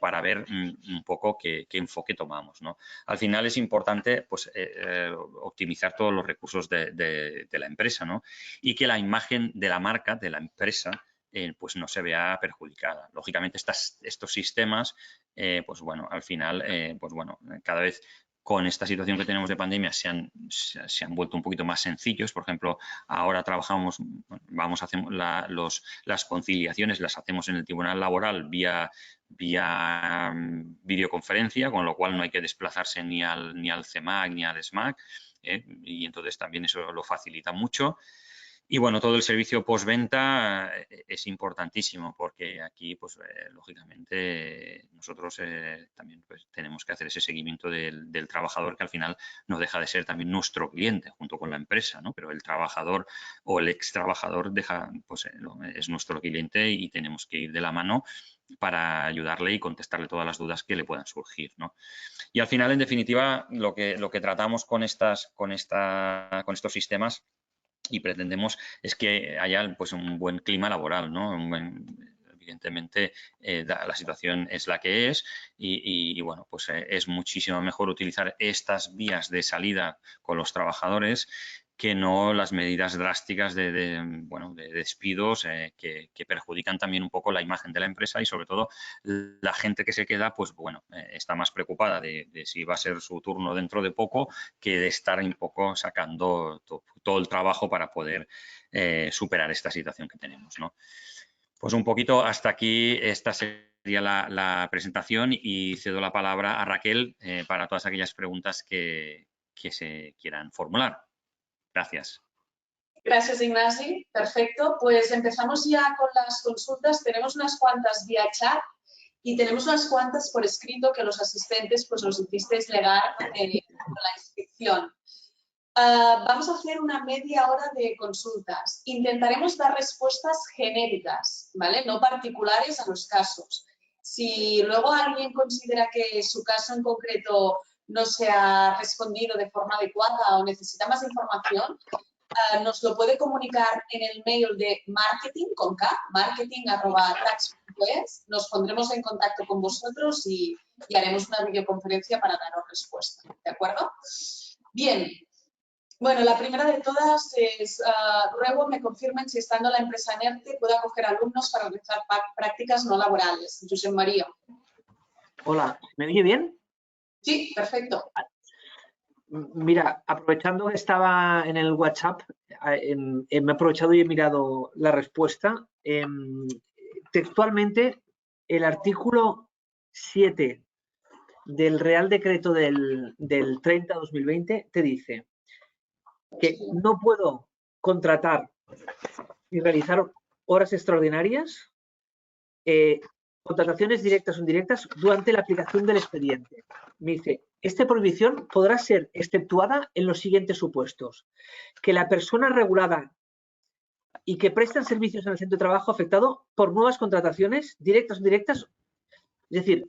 para ver un poco qué enfoque tomamos, ¿no? Al final es importante pues, optimizar todos los recursos de la empresa, ¿no? Y que la imagen de la marca, de la empresa, pues no se vea perjudicada. Lógicamente estos sistemas, pues bueno, al final, pues bueno, cada vez con esta situación que tenemos de pandemia se han vuelto un poquito más sencillos. Por ejemplo, ahora trabajamos, hacemos las conciliaciones, las hacemos en el Tribunal Laboral vía videoconferencia, con lo cual no hay que desplazarse ni al CEMAC ni al SMAC, y entonces también eso lo facilita mucho. Y bueno, todo el servicio postventa es importantísimo porque aquí, pues lógicamente, nosotros también pues, tenemos que hacer ese seguimiento del trabajador, que al final no deja de ser también nuestro cliente junto con la empresa, ¿no? Pero el trabajador o el ex trabajador pues, es nuestro cliente y tenemos que ir de la mano para ayudarle y contestarle todas las dudas que le puedan surgir, ¿no? Y al final, en definitiva, lo que tratamos con estos sistemas y pretendemos es que haya pues, un buen clima laboral, ¿no? Evidentemente, la situación es la que es y bueno, pues es muchísimo mejor utilizar estas vías de salida con los trabajadores que no las medidas drásticas de despidos que perjudican también un poco la imagen de la empresa y sobre todo la gente que se queda, pues bueno, está más preocupada de si va a ser su turno dentro de poco que de estar un poco sacando todo el trabajo para poder superar esta situación que tenemos, ¿no? Pues un poquito hasta aquí esta sería la presentación y cedo la palabra a Raquel para todas aquellas preguntas que se quieran formular. Gracias. Gracias, Ignasi. Perfecto. Pues empezamos ya con las consultas. Tenemos unas cuantas vía chat y tenemos unas cuantas por escrito que los asistentes pues los hicisteis llegar con la inscripción. Vamos a hacer una media hora de consultas. Intentaremos dar respuestas genéricas, ¿vale? No particulares a los casos. Si luego alguien considera que su caso en concreto no se ha respondido de forma adecuada o necesita más información, nos lo puede comunicar en el mail de marketing, con K, marketing@tax.es. Nos pondremos en contacto con vosotros y haremos una videoconferencia para daros respuesta, ¿de acuerdo? Bien. Bueno, la primera de todas es, ruego me confirmen si estando la empresa en ERTE puede acoger alumnos para realizar prácticas no laborales. Josep María. Hola, ¿me oye bien? Sí, perfecto. Mira, aprovechando que estaba en el WhatsApp, me he aprovechado y he mirado la respuesta. Textualmente, el artículo 7 del Real Decreto del 30/2020 te dice que no puedo contratar y realizar horas extraordinarias, contrataciones directas o indirectas durante la aplicación del expediente. Me dice, esta prohibición podrá ser exceptuada en los siguientes supuestos. Que la persona regulada y que prestan servicios en el centro de trabajo afectado por nuevas contrataciones directas o indirectas, es decir,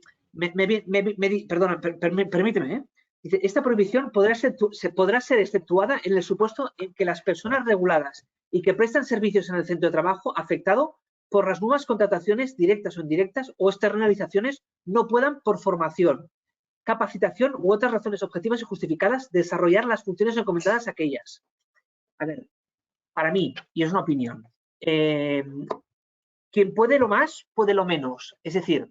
permíteme, ¿eh? Dice, esta prohibición podrá ser exceptuada en el supuesto en que las personas reguladas y que prestan servicios en el centro de trabajo afectado por las nuevas contrataciones directas o indirectas o externalizaciones no puedan, por formación, capacitación u otras razones objetivas y justificadas, desarrollar las funciones encomendadas a aquellas. A ver, para mí, y es una opinión, quien puede lo más, puede lo menos. Es decir,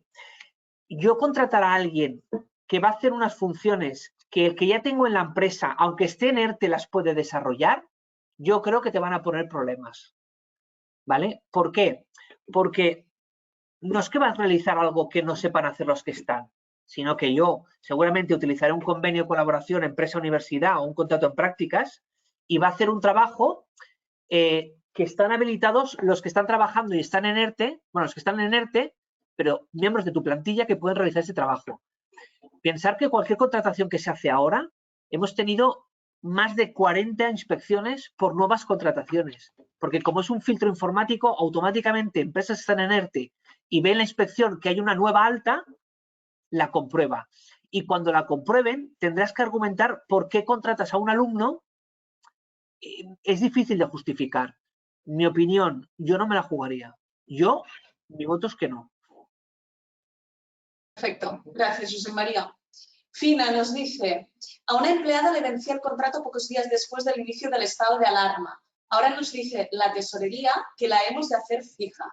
yo contratar a alguien que va a hacer unas funciones que el que ya tengo en la empresa, aunque esté en ERTE, las puede desarrollar, yo creo que te van a poner problemas. ¿Vale? ¿Por qué? Porque no es que vas a realizar algo que no sepan hacer los que están, sino que yo seguramente utilizaré un convenio de colaboración empresa-universidad o un contrato en prácticas y va a hacer un trabajo que están habilitados los que están trabajando y están en ERTE, bueno, los que están en ERTE, pero miembros de tu plantilla que pueden realizar ese trabajo. Pensar que cualquier contratación que se hace ahora, hemos tenido más de 40 inspecciones por nuevas contrataciones, porque como es un filtro informático, automáticamente empresas están en ERTE y ven la inspección que hay una nueva alta, la comprueba. Y cuando la comprueben, tendrás que argumentar por qué contratas a un alumno. Es difícil de justificar. Mi opinión, yo no me la jugaría. Mi voto es que no. Perfecto, gracias, José María. Fina nos dice, a una empleada le vencía el contrato pocos días después del inicio del estado de alarma. Ahora nos dice la tesorería que la hemos de hacer fija.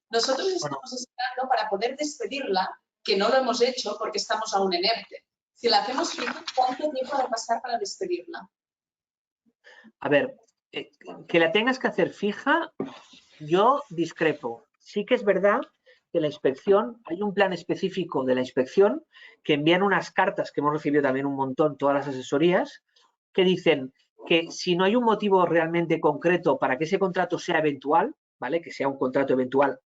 Nosotros estamos esperando para poder despedirla, que no lo hemos hecho porque estamos aún en ERTE. Si la hacemos fija, ¿cuánto tiempo ha de pasar para despedirla? A ver, que la tengas que hacer fija, yo discrepo. Sí que es verdad que la inspección, hay un plan específico de la inspección que envían unas cartas que hemos recibido también un montón, todas las asesorías, que dicen que si no hay un motivo realmente concreto para que ese contrato sea eventual, ¿vale? Que sea un contrato eventual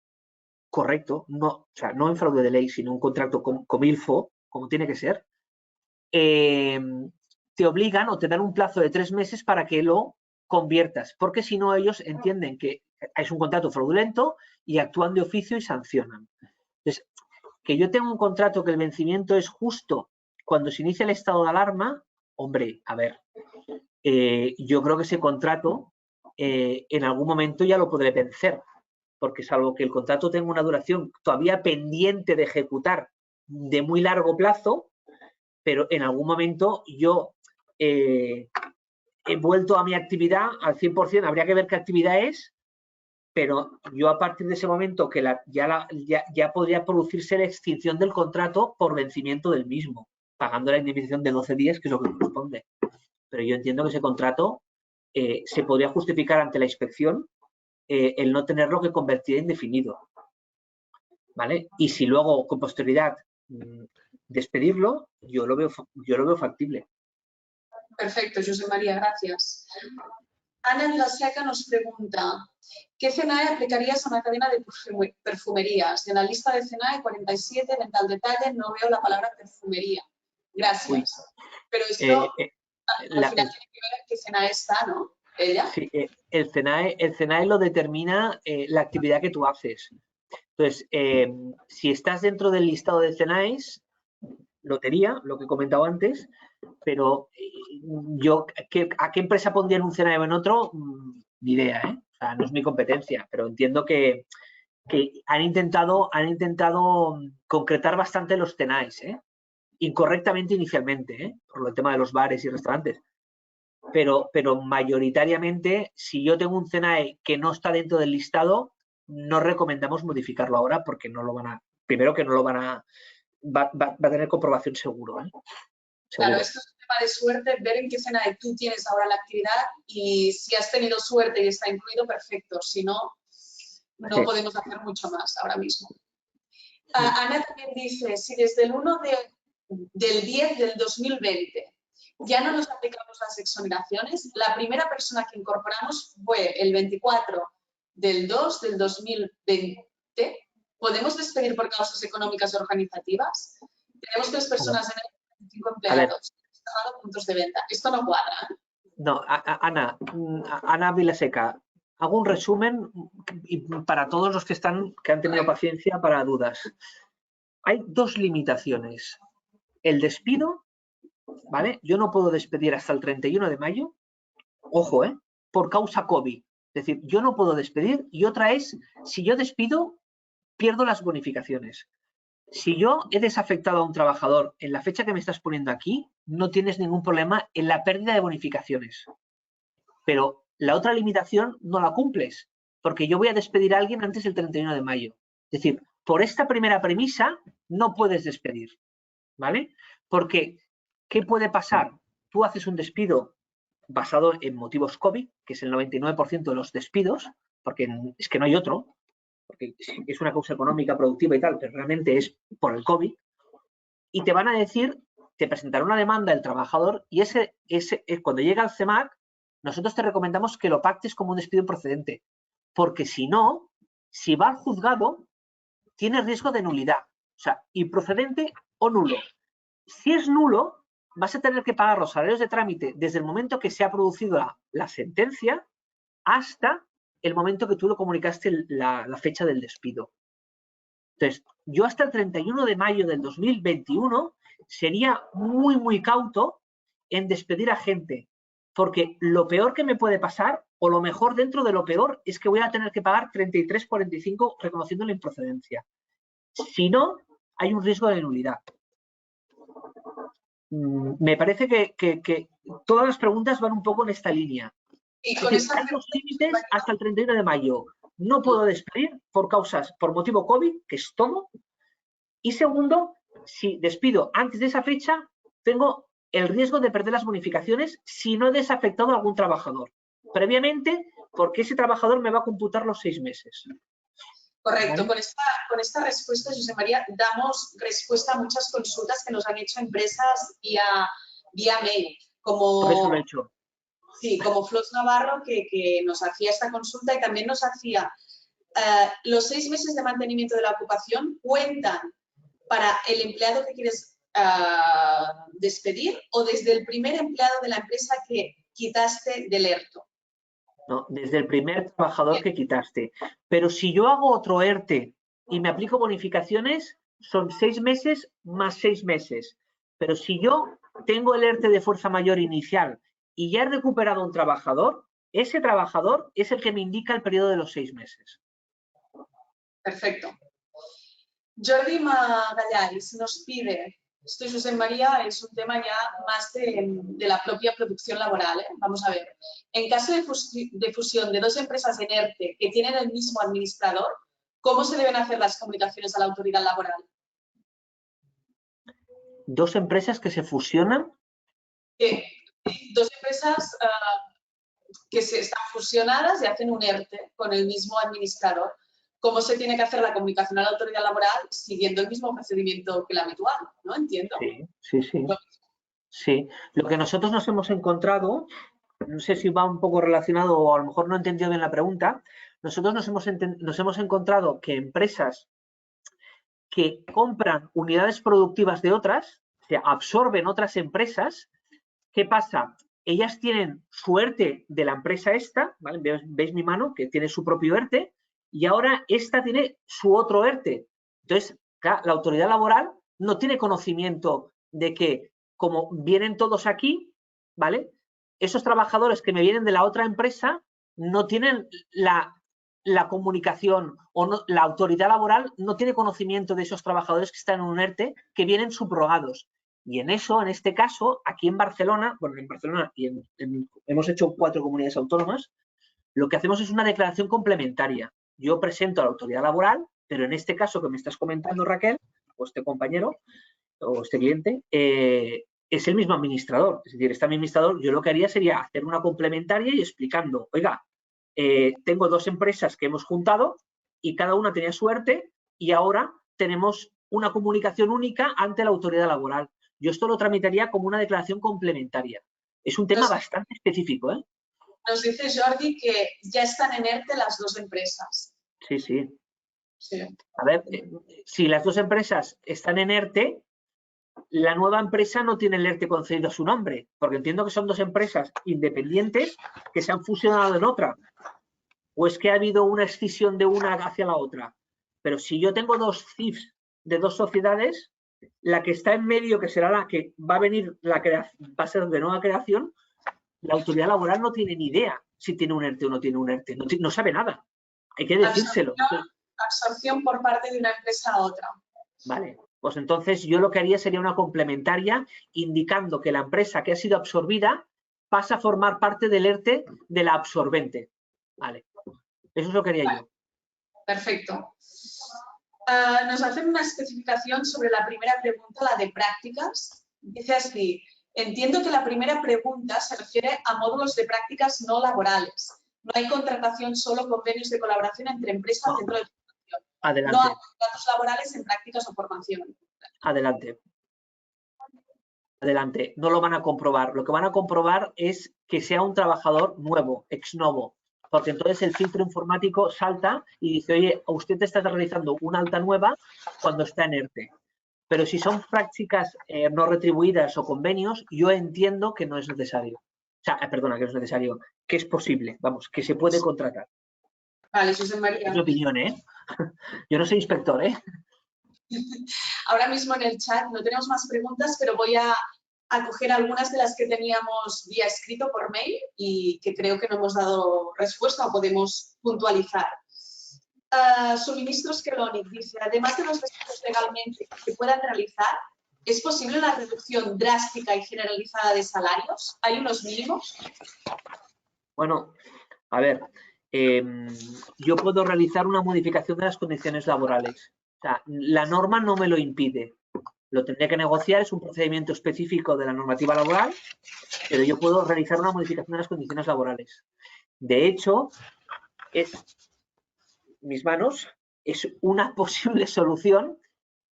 correcto, no, o sea, no en fraude de ley, sino un contrato comilfo, como tiene que ser, te obligan o te dan un plazo de 3 meses para que lo conviertas, porque si no ellos entienden que es un contrato fraudulento y actúan de oficio y sancionan. Entonces, que yo tenga un contrato que el vencimiento es justo cuando se inicia el estado de alarma, hombre, a ver, yo creo que ese contrato en algún momento ya lo podré vencer, porque salvo que el contrato tenga una duración todavía pendiente de ejecutar de muy largo plazo, pero en algún momento yo he vuelto a mi actividad al 100%, habría que ver qué actividad es, pero yo a partir de ese momento que ya podría producirse la extinción del contrato por vencimiento del mismo, pagando la indemnización de 12 días, que es lo que corresponde. Pero yo entiendo que ese contrato se podría justificar ante la inspección el no tenerlo que convertir en indefinido, ¿vale? Y si luego con posterioridad despedirlo, yo lo veo factible. Perfecto, José María, gracias. Ana Vilaseca nos pregunta, ¿qué CNAE aplicarías a una cadena de perfumerías? En la lista de CNAE 47, venta al detalle, no veo la palabra perfumería. Gracias. Uy. Pero esto al final tiene que ver en qué CNAE está, ¿no? ¿Ella? Sí, el CNAE lo determina la actividad que tú haces. Entonces, si estás dentro del listado de CNAEs, lotería, lo que he comentado antes, pero yo, ¿a qué empresa pondría en un CNAE o en otro? Ni idea, ¿eh? O sea, no es mi competencia, pero entiendo que han intentado concretar bastante los CNAEs, ¿eh? Incorrectamente inicialmente, ¿eh? Por el tema de los bares y restaurantes. Pero mayoritariamente, si yo tengo un CNAE que no está dentro del listado, no recomendamos modificarlo ahora porque no lo van a, primero que no lo van a, va a tener comprobación seguro, ¿eh? Seguro. Claro, esto es un tema de suerte, ver en qué CNAE tú tienes ahora la actividad y si has tenido suerte y está incluido, perfecto. Si no, no podemos hacer mucho más ahora mismo. Ana también dice, si desde el 1 del 10 del 2020 ya no nos aplicamos las exoneraciones, la primera persona que incorporamos fue el 24 del 2 del 2020. ¿Podemos despedir por causas económicas organizativas? Tenemos 3 personas en el 25 empleados. Cerrado puntos de venta. Esto no cuadra. No, Ana Vilaseca, hago un resumen para todos los que han tenido paciencia para dudas. Hay 2 limitaciones. El despido, ¿vale? Yo no puedo despedir hasta el 31 de mayo, ojo, por causa COVID. Es decir, yo no puedo despedir, y otra es, si yo despido, pierdo las bonificaciones. Si yo he desafectado a un trabajador en la fecha que me estás poniendo aquí, no tienes ningún problema en la pérdida de bonificaciones. Pero la otra limitación no la cumples, porque yo voy a despedir a alguien antes del 31 de mayo. Es decir, por esta primera premisa no puedes despedir, ¿vale? Porque, ¿qué puede pasar? Tú haces un despido basado en motivos COVID, que es el 99% de los despidos, porque es que no hay otro, porque es una causa económica, productiva y tal, pero realmente es por el COVID, y te van a decir, te presentará una demanda el trabajador y cuando llega al CEMAC, nosotros te recomendamos que lo pactes como un despido procedente, porque si no, si va al juzgado, tiene riesgo de nulidad. O sea, improcedente o nulo. Si es nulo, vas a tener que pagar los salarios de trámite desde el momento que se ha producido la sentencia hasta el momento que tú lo comunicaste la fecha del despido. Entonces, yo hasta el 31 de mayo del 2021 sería muy, muy cauto en despedir a gente, porque lo peor que me puede pasar, o lo mejor dentro de lo peor, es que voy a tener que pagar 33,45 reconociendo la improcedencia. Si no, hay un riesgo de nulidad. Me parece que todas las preguntas van un poco en esta línea. Y Es con decir, esta hay los límites hasta el 31 de mayo. No puedo despedir por motivo COVID, que es todo. Y segundo, si despido antes de esa fecha, tengo el riesgo de perder las bonificaciones si no he desafectado a algún trabajador previamente, porque ese trabajador me va a computar los 6 meses. Correcto. ¿Vale? Con esta respuesta, José María, damos respuesta a muchas consultas que nos han hecho empresas vía mail. Por eso lo he hecho. Sí, como Flos Navarro, que nos hacía esta consulta y también nos hacía los 6 meses de mantenimiento de la ocupación cuentan para el empleado que quieres despedir o desde el primer empleado de la empresa que quitaste del ERTO. No, desde el primer trabajador que quitaste. Pero si yo hago otro ERTE y me aplico bonificaciones, son 6 meses más 6 meses. Pero si yo tengo el ERTE de fuerza mayor inicial y ya he recuperado un trabajador, ese trabajador es el que me indica el periodo de los 6 meses. Perfecto. Jordi Magallanes nos pide, esto José María es un tema ya más de la propia producción laboral, ¿eh? Vamos a ver. En caso de fusión de 2 empresas en ERTE que tienen el mismo administrador, ¿cómo se deben hacer las comunicaciones a la autoridad laboral? 2 empresas que se fusionan. 2 empresas que están fusionadas y hacen un ERTE con el mismo administrador. ¿Cómo se tiene que hacer la comunicación a la autoridad laboral siguiendo el mismo procedimiento que la habitual? ¿No? Entiendo. Sí. Sí. Lo que nosotros nos hemos encontrado, no sé si va un poco relacionado o a lo mejor no he entendido bien la pregunta, nosotros nos hemos encontrado que empresas que compran unidades productivas de otras, o sea, absorben otras empresas, ¿qué pasa? Ellas tienen su ERTE de la empresa esta, ¿vale? ¿Veis mi mano? Que tiene su propio ERTE, y ahora esta tiene su otro ERTE. Entonces, claro, la autoridad laboral no tiene conocimiento de que, como vienen todos aquí, ¿vale? Esos trabajadores que me vienen de la otra empresa no tienen la comunicación o no, la autoridad laboral no tiene conocimiento de esos trabajadores que están en un ERTE que vienen subrogados. Y en eso, en este caso, aquí en Barcelona, bueno, en Barcelona y hemos hecho 4 comunidades autónomas, lo que hacemos es una declaración complementaria. Yo presento a la autoridad laboral, pero en este caso que me estás comentando, Raquel, o este compañero, o este cliente, es el mismo administrador. Es decir, este administrador, yo lo que haría sería hacer una complementaria y explicando, oiga, tengo 2 empresas que hemos juntado y cada una tenía su ERTE y ahora tenemos una comunicación única ante la autoridad laboral. Yo esto lo tramitaría como una declaración complementaria. Es un tema bastante específico, ¿eh? Nos dice Jordi que ya están en ERTE las 2 empresas. Sí. A ver, si las 2 empresas están en ERTE, la nueva empresa no tiene el ERTE concedido a su nombre, porque entiendo que son 2 empresas independientes que se han fusionado en otra. O es que ha habido una escisión de una hacia la otra. Pero si yo tengo 2 CIFs de 2 sociedades, la que está en medio, que será la que va a venir, va a ser de nueva creación, la autoridad laboral no tiene ni idea si tiene un ERTE o no tiene un ERTE. No sabe nada. Hay que decírselo. Absorción por parte de una empresa a otra. Vale. Pues entonces yo lo que haría sería una complementaria indicando que la empresa que ha sido absorbida pasa a formar parte del ERTE de la absorbente. Vale. Eso es lo que haría yo. Perfecto. Nos hacen una especificación sobre la primera pregunta, la de prácticas. Dice así, entiendo que la primera pregunta se refiere a módulos de prácticas no laborales. No hay contratación, solo convenios de colaboración entre empresas dentro de formación. Adelante. No hay contratos laborales en prácticas o formación. Adelante. No lo van a comprobar. Lo que van a comprobar es que sea un trabajador nuevo, ex novo. porque entonces el filtro informático salta y dice, oye, usted está realizando una alta nueva cuando está en ERTE. Pero si son prácticas no retribuidas o convenios, yo entiendo que no es necesario. O sea, perdona, que no es necesario, que es posible, vamos, que se puede contratar. Vale, José María. Es mi opinión, ¿eh? Yo no soy inspector, ¿eh? Ahora mismo en el chat no tenemos más preguntas, pero voy a coger algunas de las que teníamos vía escrito por mail y que creo que no hemos dado respuesta o podemos puntualizar. Suministros Kelonic dice, además de los despidos legalmente que se puedan realizar, ¿es posible una reducción drástica y generalizada de salarios? ¿Hay unos mínimos? Bueno, a ver, yo puedo realizar una modificación de las condiciones laborales. O sea, la norma no me lo impide. Lo tendría que negociar, es un procedimiento específico de la normativa laboral, pero yo puedo realizar una modificación de las condiciones laborales. De hecho, mis manos es una posible solución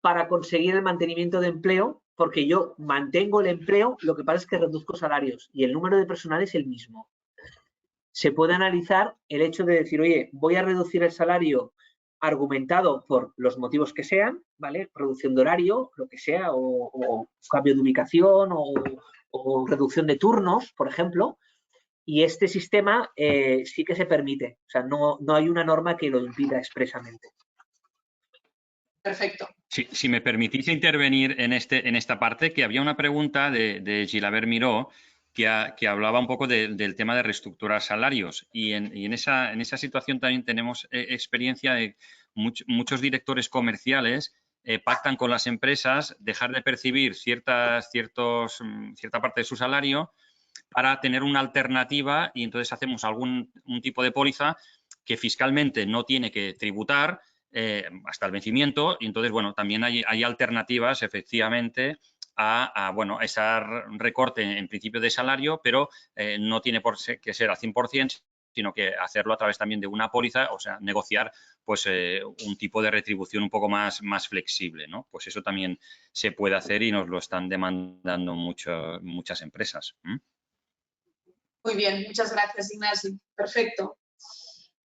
para conseguir el mantenimiento de empleo, porque yo mantengo el empleo, lo que pasa es que reduzco salarios y el número de personal es el mismo. Se puede analizar el hecho de decir, oye, voy a reducir el salario argumentado por los motivos que sean, ¿vale? Reducción de horario, lo que sea, o cambio de ubicación, o reducción de turnos, por ejemplo, y este sistema sí que se permite. O sea, no hay una norma que lo impida expresamente. Perfecto. Sí, si me permitís intervenir en esta parte, que había una pregunta de Gilabert Miró que hablaba un poco del tema de reestructurar salarios y en esa situación también tenemos experiencia de muchos directores comerciales pactan con las empresas dejar de percibir cierta parte de su salario para tener una alternativa y entonces hacemos un tipo de póliza que fiscalmente no tiene que tributar hasta el vencimiento y entonces, bueno, también hay alternativas efectivamente a ese recorte en principio de salario, pero no tiene que ser al 100%, sino que hacerlo a través también de una póliza, o sea, negociar pues un tipo de retribución un poco más flexible, ¿no? Pues eso también se puede hacer y nos lo están demandando muchas empresas. Muy bien, muchas gracias, Ignasi. Perfecto.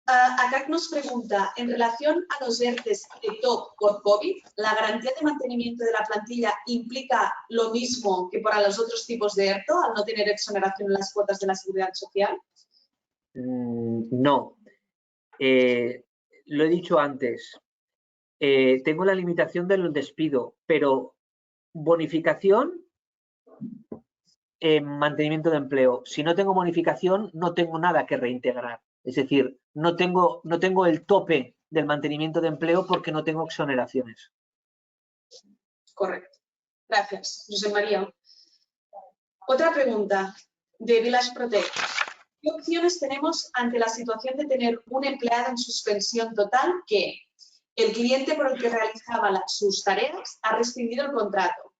ACAC nos pregunta, en relación a los ERTEs de TOC por COVID, ¿la garantía de mantenimiento de la plantilla implica lo mismo que para los otros tipos de ERTO, al no tener exoneración en las cuotas de la Seguridad Social? No. Lo he dicho antes. Tengo la limitación del despido, pero bonificación en mantenimiento de empleo. Si no tengo bonificación, no tengo nada que reintegrar. Es decir, no tengo el tope del mantenimiento de empleo porque no tengo exoneraciones. Correcto. Gracias, José María. Otra pregunta de Village Protect. ¿Qué opciones tenemos ante la situación de tener un empleado en suspensión total que el cliente por el que realizaba sus tareas ha rescindido el contrato?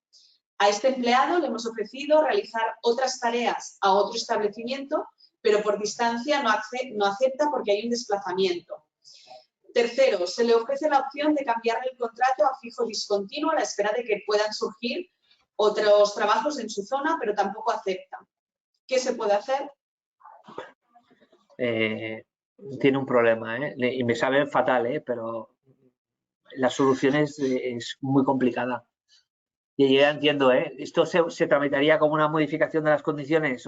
A este empleado le hemos ofrecido realizar otras tareas a otro establecimiento, pero por distancia no acepta porque hay un desplazamiento. Tercero, se le ofrece la opción de cambiarle el contrato a fijo discontinuo a la espera de que puedan surgir otros trabajos en su zona, pero tampoco acepta. ¿Qué se puede hacer? Tiene un problema, y me sabe fatal, pero la solución es muy complicada. Y yo ya entiendo, esto se tramitaría como una modificación de las condiciones,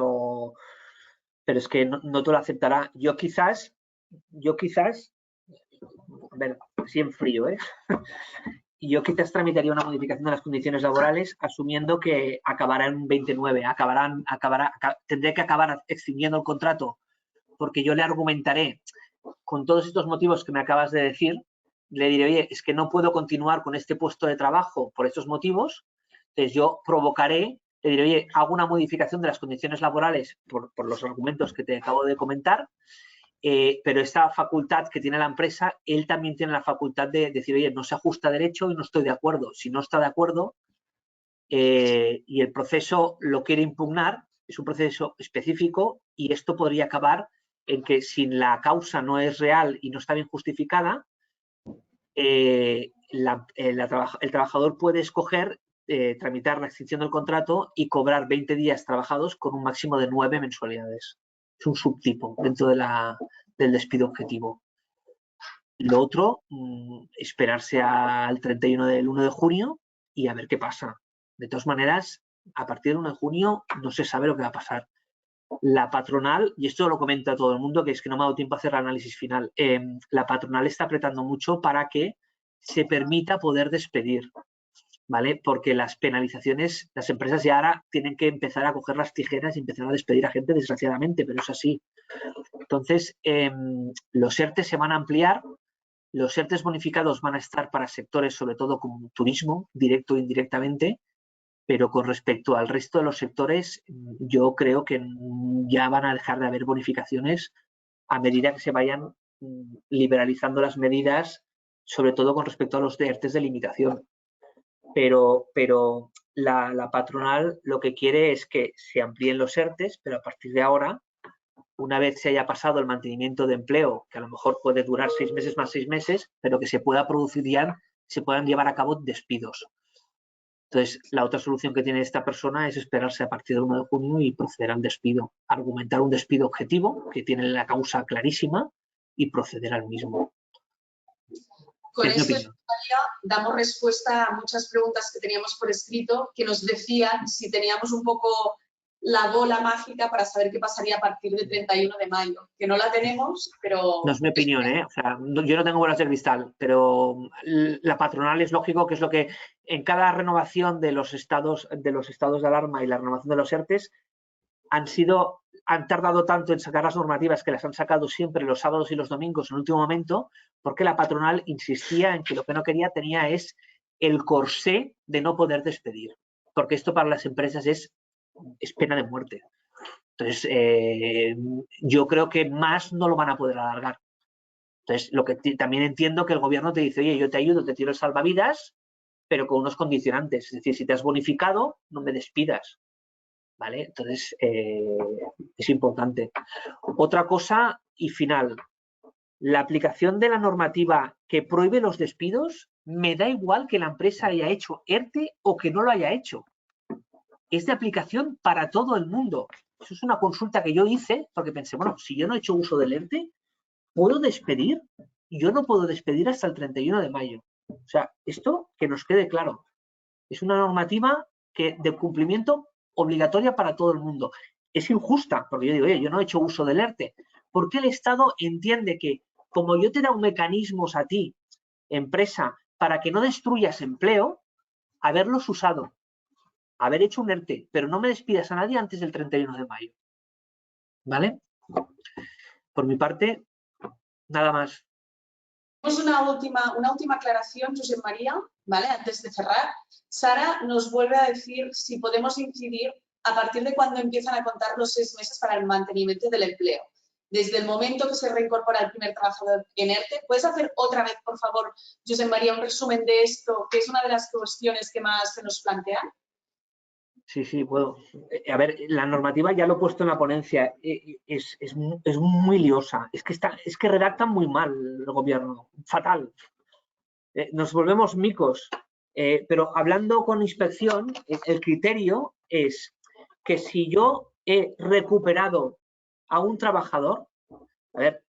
pero es que no te lo aceptará. Yo quizás, a ver, así en frío, yo quizás tramitaría una modificación de las condiciones laborales asumiendo que acabará en 29, tendré que acabar extinguiendo el contrato porque yo le argumentaré con todos estos motivos que me acabas de decir, le diré, oye, es que no puedo continuar con este puesto de trabajo por estos motivos, entonces yo provocaré, le diré, oye, hago una modificación de las condiciones laborales por los argumentos que te acabo de comentar, pero esta facultad que tiene la empresa, él también tiene la facultad de decir, oye, no se ajusta a derecho y no estoy de acuerdo. Si no está de acuerdo y el proceso lo quiere impugnar, es un proceso específico y esto podría acabar en que si la causa no es real y no está bien justificada, el trabajador puede escoger tramitar la extinción del contrato y cobrar 20 días trabajados con un máximo de 9 mensualidades. Es un subtipo dentro de del despido objetivo. Lo otro, esperarse al 31 del 1 de junio y a ver qué pasa. De todas maneras, a partir del 1 de junio no se sabe lo que va a pasar. La patronal, y esto lo comenta todo el mundo, que es que no me ha dado tiempo a hacer el análisis final, la patronal está apretando mucho para que se permita poder despedir, ¿vale? Porque las penalizaciones, las empresas ya ahora tienen que empezar a coger las tijeras y empezar a despedir a gente, desgraciadamente, pero es así. Entonces, los ERTE se van a ampliar, los ERTE bonificados van a estar para sectores, sobre todo como turismo, directo e indirectamente, pero con respecto al resto de los sectores, yo creo que ya van a dejar de haber bonificaciones a medida que se vayan liberalizando las medidas, sobre todo con respecto a los ERTE de limitación. Pero la patronal lo que quiere es que se amplíen los ERTE, pero a partir de ahora, una vez se haya pasado el mantenimiento de empleo, que a lo mejor puede durar 6 meses más 6 meses, pero que se pueda producir ya, se puedan llevar a cabo despidos. Entonces, la otra solución que tiene esta persona es esperarse a partir del 1 de junio y proceder al despido. Argumentar un despido objetivo, que tiene la causa clarísima, y proceder al mismo. Con Es mi esto, opinión. María, damos respuesta a muchas preguntas que teníamos por escrito, que nos decían si teníamos un poco la bola mágica para saber qué pasaría a partir del 31 de mayo. Que no la tenemos, pero... No es mi opinión, ¿eh? O sea, yo no tengo bolas de cristal, pero la patronal es lógico que es lo que en cada renovación de los estados de alarma y la renovación de los ERTEs han tardado tanto en sacar las normativas que las han sacado siempre los sábados y los domingos en el último momento, porque la patronal insistía en que lo que no tenía es el corsé de no poder despedir, porque esto para las empresas es pena de muerte. Entonces, yo creo que más no lo van a poder alargar. Entonces, lo que también entiendo que el gobierno te dice, oye, yo te ayudo, te tiro el salvavidas, pero con unos condicionantes. Es decir, si te has bonificado, no me despidas. ¿Vale? Entonces, es importante. Otra cosa y final. La aplicación de la normativa que prohíbe los despidos, me da igual que la empresa haya hecho ERTE o que no lo haya hecho. Es de aplicación para todo el mundo. Eso es una consulta que yo hice porque pensé, bueno, si yo no he hecho uso del ERTE, ¿puedo despedir? Yo no puedo despedir hasta el 31 de mayo. O sea, esto que nos quede claro. Es una normativa de cumplimiento obligatoria para todo el mundo. Es injusta, porque yo digo, oye, yo no he hecho uso del ERTE. ¿Por qué el Estado entiende que, como yo te he dado mecanismos a ti, empresa, para que no destruyas empleo, haberlos usado, haber hecho un ERTE, pero no me despidas a nadie antes del 31 de mayo? ¿Vale? Por mi parte, nada más. Una última aclaración, Josep María, ¿vale? Antes de cerrar. Sara nos vuelve a decir si podemos incidir a partir de cuándo empiezan a contar los 6 meses para el mantenimiento del empleo. Desde el momento que se reincorpora el primer trabajador en ERTE. ¿Puedes hacer otra vez, por favor, Josep María, un resumen de esto, que es una de las cuestiones que más se nos plantean? Sí, puedo. A ver, la normativa ya lo he puesto en la ponencia, es muy liosa, es que redactan muy mal el gobierno, fatal. Nos volvemos micos, pero hablando con inspección, el criterio es que si yo he recuperado a un trabajador, a ver,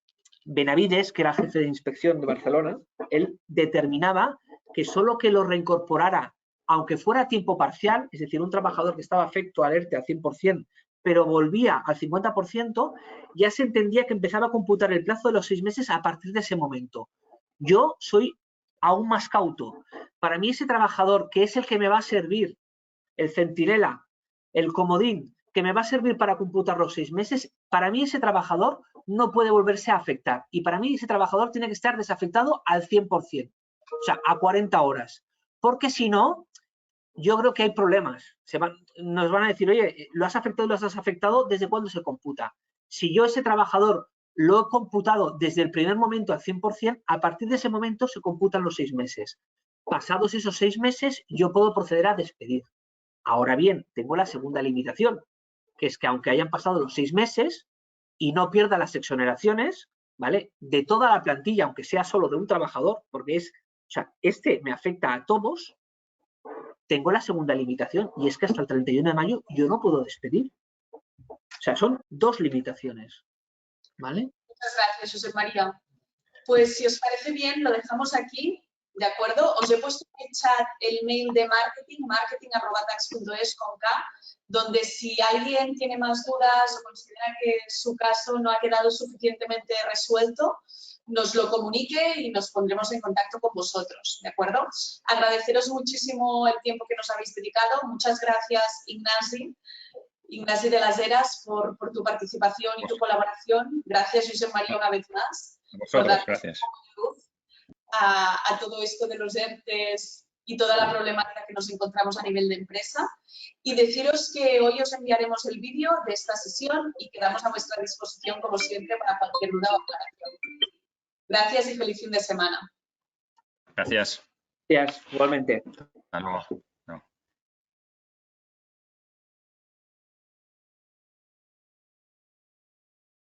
Benavides, que era jefe de inspección de Barcelona, él determinaba que solo que lo reincorporara, aunque fuera a tiempo parcial, es decir, un trabajador que estaba afecto al ERTE al 100%, pero volvía al 50%, ya se entendía que empezaba a computar el plazo de los 6 meses a partir de ese momento. Yo soy aún más cauto. Para mí ese trabajador, que es el que me va a servir, el centinela, el comodín, que me va a servir para computar los 6 meses, para mí ese trabajador no puede volverse a afectar. Y para mí ese trabajador tiene que estar desafectado al 100%, o sea, a 40 horas. Porque si no, yo creo que hay problemas. Nos van a decir, oye, ¿lo has afectado y lo has afectado? ¿Desde cuándo se computa? Si yo ese trabajador lo he computado desde el primer momento al 100%, a partir de ese momento se computan los 6 meses. Pasados esos 6 meses, yo puedo proceder a despedir. Ahora bien, tengo la segunda limitación, que es que aunque hayan pasado los 6 meses y no pierda las exoneraciones, ¿vale? De toda la plantilla, aunque sea solo de un trabajador, porque este me afecta a todos, tengo la segunda limitación y es que hasta el 31 de mayo yo no puedo despedir. O sea, son 2 limitaciones, ¿vale? Muchas gracias, José María. Pues si os parece bien, lo dejamos aquí, ¿de acuerdo? Os he puesto en el chat el mail de marketing@tax.es con K, donde si alguien tiene más dudas o considera que su caso no ha quedado suficientemente resuelto, nos lo comunique y nos pondremos en contacto con vosotros, ¿de acuerdo? Agradeceros muchísimo el tiempo que nos habéis dedicado. Muchas gracias, Ignasi de las Heras, por tu participación y tu colaboración. Gracias, José María, una vez más. A vosotros, gracias. A todo esto de los ERTEs y toda la problemática que nos encontramos a nivel de empresa. Y deciros que hoy os enviaremos el vídeo de esta sesión y quedamos a vuestra disposición, como siempre, para cualquier duda o aclaración. Gracias y feliz fin de semana. Gracias. Gracias, igualmente. Hasta luego.